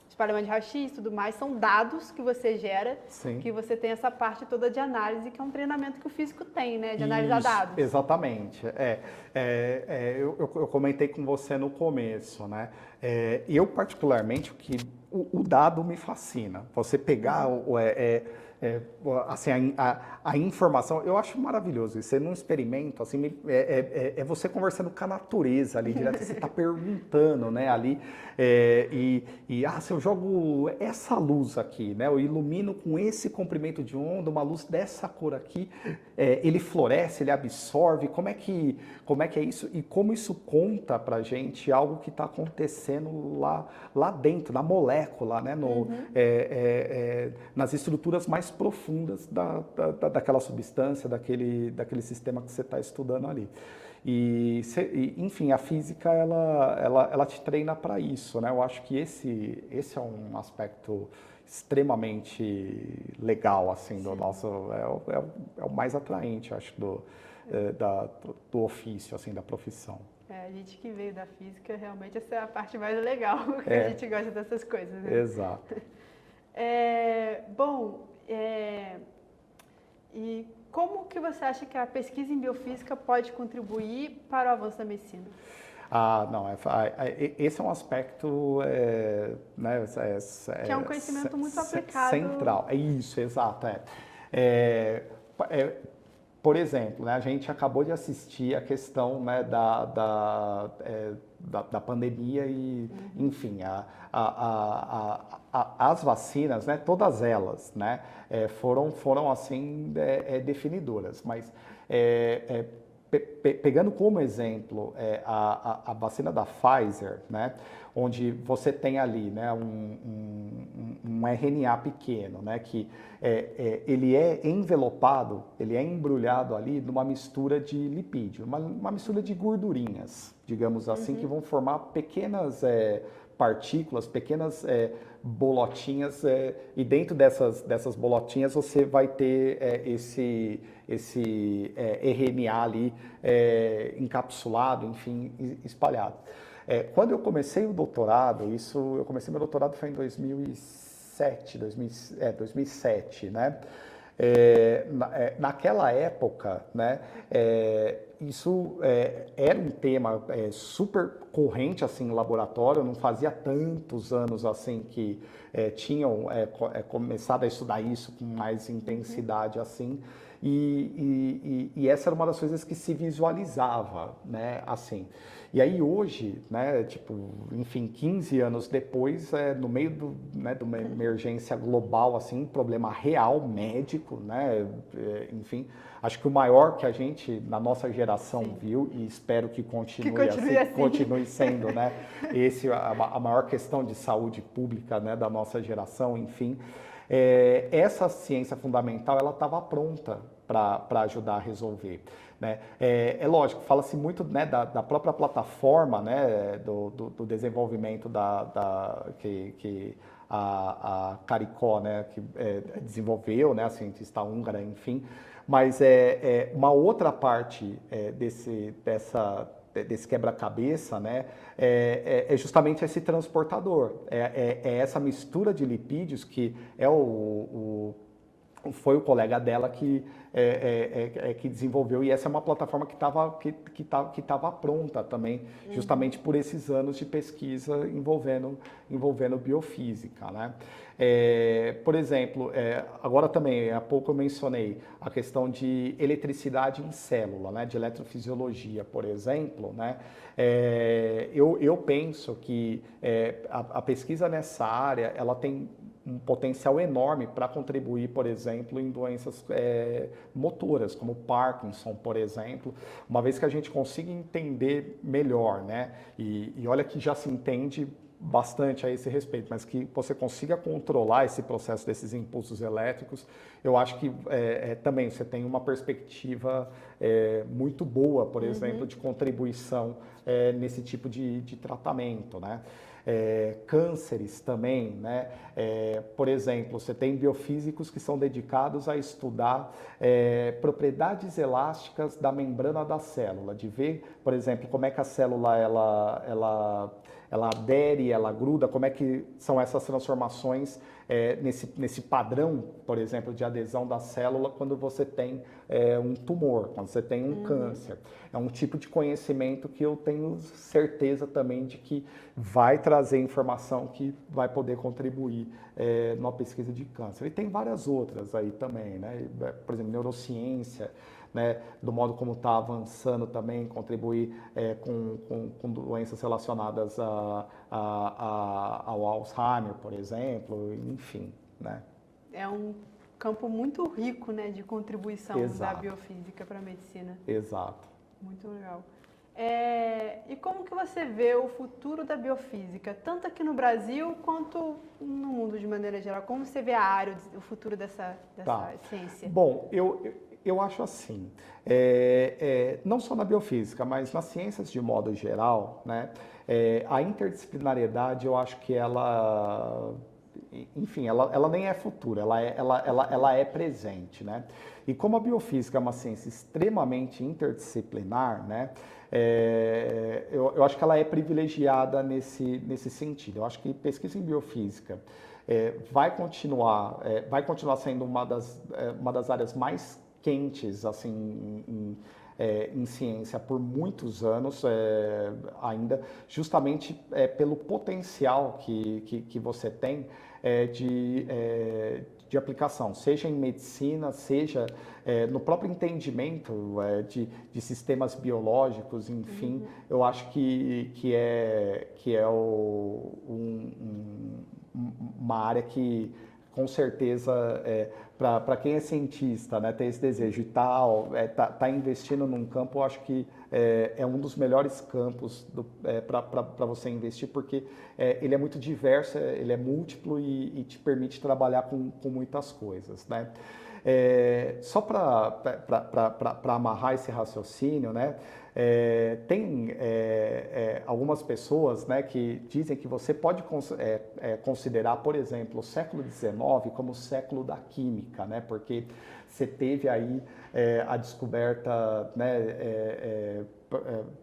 espalhamento de raio-x e tudo mais, são dados que você gera, que você tem essa parte toda de análise, que é um treinamento que o físico tem, né? De analisar dados. Exatamente. Eu comentei com você no começo, né? Eu, particularmente, o dado me fascina. Você pegar assim, a informação, eu acho maravilhoso. Você num experimento, assim, você conversando com a natureza ali, direto, você está perguntando, né, ali, se eu jogo essa luz aqui, né, eu ilumino com esse comprimento de onda, uma luz dessa cor aqui, ele floresce, ele absorve, como é que é isso? E como isso conta pra gente algo que está acontecendo lá dentro, na molécula, né, nas estruturas mais profundas daquela substância, daquele sistema que você está estudando ali. Enfim, a física, ela te treina para isso, né? Eu acho que esse é um aspecto extremamente legal, assim, do nosso... É o mais atraente, acho, do ofício, assim, da profissão. A gente que veio da física, realmente essa é a parte mais legal, porque a gente gosta dessas coisas, né? Exato. E como que você acha que a pesquisa em biofísica pode contribuir para o avanço da medicina? Esse é um aspecto, né, que é um conhecimento muito aplicado. Central, isso, exato. Por exemplo, né, a gente acabou de assistir a questão, né, da pandemia e, enfim, as vacinas, né, todas elas, né, foram assim, definidoras, mas pegando como exemplo a vacina da Pfizer, né, onde você tem ali, né, um RNA pequeno, né, que ele é envelopado, ele é embrulhado ali numa mistura de lipídio, uma mistura de gordurinhas, digamos assim, que vão formar pequenas partículas, pequenas bolotinhas, e dentro dessas bolotinhas você vai ter esse RNA ali encapsulado, enfim, espalhado. Quando eu comecei o doutorado, eu comecei meu doutorado foi em 2007, né? Naquela época, né, isso era um tema super corrente assim, no laboratório, não fazia tantos anos assim que tinham começado a estudar isso com mais intensidade assim, e essa era uma das coisas que se visualizava, né, assim. E aí hoje, né, enfim, 15 anos depois, no meio de uma emergência global, assim, um problema real médico, né, enfim, acho que o maior que a gente, na nossa geração, viu, e espero que continue sendo, né, a maior questão de saúde pública, né, da nossa geração, enfim, essa ciência fundamental, ela estava pronta para ajudar a resolver. Né? Lógico, fala-se muito, né, da própria plataforma, né, do desenvolvimento que a Caricó, né, que desenvolveu, né, a cientista húngara, enfim, mas uma outra parte desse quebra-cabeça, né, é justamente esse transportador, essa mistura de lipídios que é o foi o colega dela que desenvolveu, e essa é uma plataforma que estava pronta também, justamente por esses anos de pesquisa envolvendo biofísica, né? Por exemplo, agora também, há pouco eu mencionei a questão de eletricidade em célula, né? De eletrofisiologia, por exemplo, né? Eu penso que a pesquisa nessa área, ela tem um potencial enorme para contribuir, por exemplo, em doenças motoras, como Parkinson, por exemplo, uma vez que a gente consiga entender melhor, né? E olha que já se entende bastante a esse respeito, mas que você consiga controlar esse processo desses impulsos elétricos, eu acho que também você tem uma perspectiva muito boa, por exemplo, de contribuição nesse tipo de tratamento, né? Cânceres também, né? Por exemplo, você tem biofísicos que são dedicados a estudar propriedades elásticas da membrana da célula, de ver, por exemplo, como é que a célula ela adere, ela gruda, como é que são essas transformações nesse padrão, por exemplo, de adesão da célula quando você tem um tumor, quando você tem um câncer. É um tipo de conhecimento que eu tenho certeza também de que vai trazer informação que vai poder contribuir na pesquisa de câncer. E tem várias outras aí também, né? Por exemplo, neurociência, né, do modo como está avançando também, contribuir com doenças relacionadas ao Alzheimer, por exemplo, enfim, né? É um campo muito rico, né, de contribuição da biofísica para a medicina. Exato. Muito legal. E como que você vê o futuro da biofísica, tanto aqui no Brasil quanto no mundo de maneira geral? Como você vê a área, o futuro dessa ciência? Bom, eu acho assim, não só na biofísica, mas nas ciências de modo geral, né, a interdisciplinariedade, eu acho que ela, enfim, ela nem é futura, ela é presente, né? E como a biofísica é uma ciência extremamente interdisciplinar, né, eu acho que ela é privilegiada nesse sentido. Eu acho que pesquisa em biofísica vai continuar sendo uma das áreas mais quentes assim em ciência por muitos anos ainda, justamente pelo potencial que você tem de aplicação, seja em medicina, seja no próprio entendimento de sistemas biológicos, enfim. Eu acho que é uma área que, com certeza, para quem é cientista, né, tem esse desejo e tal, tá investindo num campo, eu acho que é um dos melhores campos para você investir, porque ele é muito diverso, ele é múltiplo e te permite trabalhar com muitas coisas, né? Só para amarrar esse raciocínio, né? Tem algumas pessoas, né, que dizem que você pode considerar, por exemplo, o século XIX como o século da química, né, porque você teve aí a descoberta, né,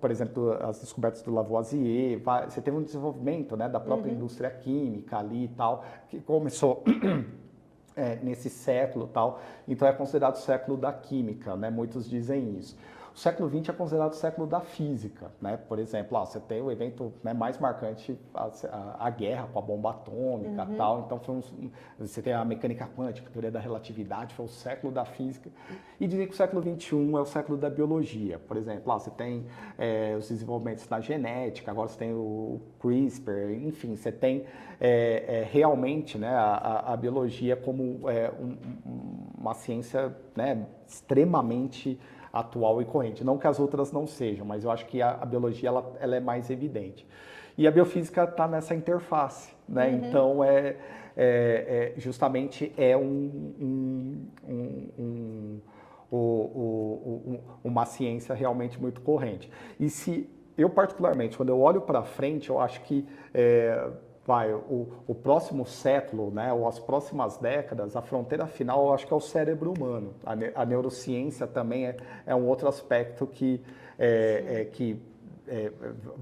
por exemplo, as descobertas do Lavoisier, você teve um desenvolvimento, né, da própria indústria química ali e tal, que começou nesse século tal, então é considerado o século da química, né, muitos dizem isso. O século XX é considerado o século da física, né? Por exemplo, você tem o evento, né, mais marcante, a guerra com a bomba atômica e tal. Então, você tem a mecânica quântica, a teoria da relatividade, foi o século da física. E dizem que o século XXI é o século da biologia. Por exemplo, você tem os desenvolvimentos da genética, agora você tem o CRISPR, enfim, você tem realmente, né, a biologia como uma ciência, né, extremamente atual e corrente. Não que as outras não sejam, mas eu acho que a biologia ela é mais evidente. E a biofísica está nessa interface, né? Então justamente uma ciência realmente muito corrente. E se eu particularmente, quando eu olho para frente, eu acho que o próximo século, né, ou as próximas décadas, a fronteira final, eu acho que é o cérebro humano. A neurociência também é um outro aspecto que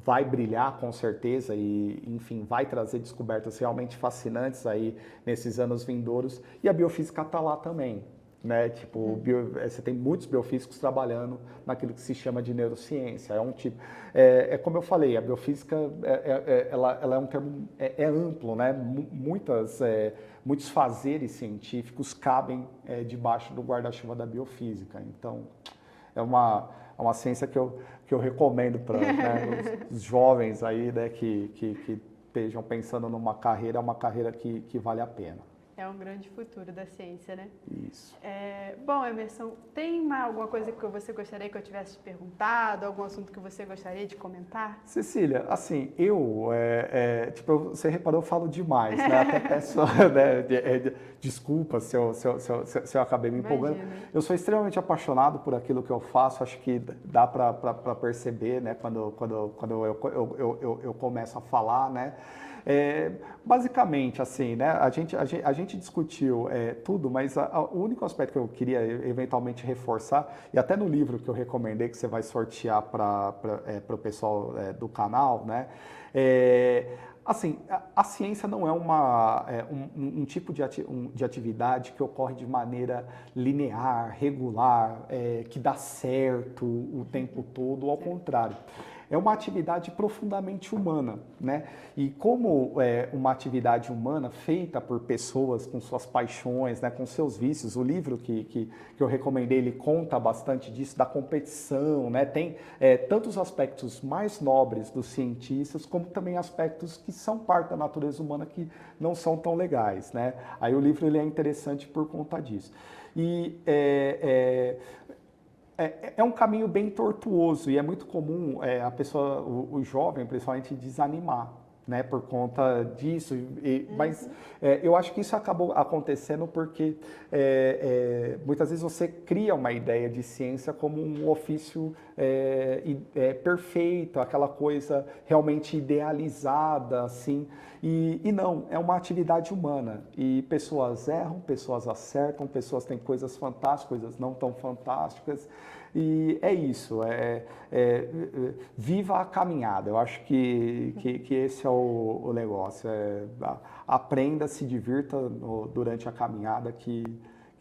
vai brilhar com certeza e, enfim, vai trazer descobertas realmente fascinantes aí nesses anos vindouros. E a biofísica está lá também, né? Tipo, você tem muitos biofísicos trabalhando naquilo que se chama de neurociência. É um tipo, como eu falei, a biofísica ela é um termo amplo, né? Muitos fazeres científicos cabem debaixo do guarda-chuva da biofísica. Então, é uma ciência que eu recomendo para, né, os jovens aí, né, que estejam pensando numa carreira, é uma carreira que vale a pena. É um grande futuro da ciência, né? Isso. Bom, Emerson, tem alguma coisa que você gostaria que eu tivesse te perguntado, algum assunto que você gostaria de comentar? Cecília, assim, tipo, você reparou, eu falo demais, né? Até peço, né, desculpa se eu acabei me empolgando. Eu sou extremamente apaixonado por aquilo que eu faço, acho que dá para perceber, né, quando eu começo a falar, né? Basicamente, assim, né, a gente discutiu tudo, mas o único aspecto que eu queria eventualmente reforçar, e até no livro que eu recomendei, que você vai sortear para o pessoal do canal, né, assim, a ciência não é um tipo de atividade que ocorre de maneira linear, regular, que dá certo o tempo todo, ao contrário. É uma atividade profundamente humana, né? E como uma atividade humana feita por pessoas com suas paixões, né, com seus vícios, o livro que eu recomendei, ele conta bastante disso, da competição, né? Tem tantos aspectos mais nobres dos cientistas, como também aspectos que são parte da natureza humana que não são tão legais, né? Aí o livro ele é interessante por conta disso. E é um caminho bem tortuoso e é muito comum a pessoa, o jovem, principalmente, desanimar, né, por conta disso. Mas eu acho que isso acabou acontecendo porque muitas vezes você cria uma ideia de ciência como um ofício perfeito, aquela coisa realmente idealizada, assim. E não, é uma atividade humana. E pessoas erram, pessoas acertam, pessoas têm coisas fantásticas, coisas não tão fantásticas. E é isso, viva a caminhada. Eu acho que esse é o negócio. Aprenda, se divirta durante a caminhada que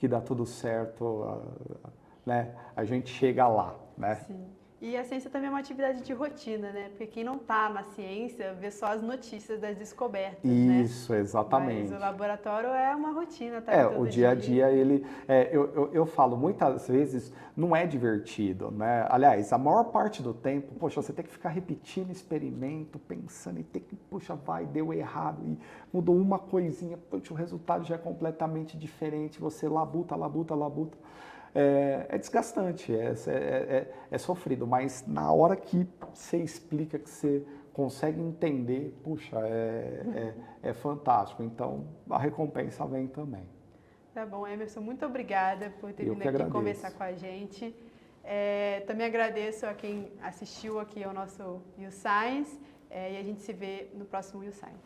dá tudo certo, né? A gente chega lá, né? Sim. E a ciência também é uma atividade de rotina, né? Porque quem não está na ciência vê só as notícias das descobertas, né? Isso, exatamente. Mas o laboratório é uma rotina, tá? O dia a dia, ele, eu falo, muitas vezes não é divertido, né? Aliás, a maior parte do tempo, poxa, você tem que ficar repetindo experimento, pensando e ter que, poxa, deu errado, e mudou uma coisinha, poxa, o resultado já é completamente diferente, você labuta. É desgastante, é sofrido, mas na hora que você explica, que você consegue entender, puxa, é fantástico. Então, a recompensa vem também. Tá bom, Emerson, muito obrigada por ter vindo aqui conversar com a gente. Também agradeço a quem assistiu aqui ao nosso YouScience e a gente se vê no próximo YouScience.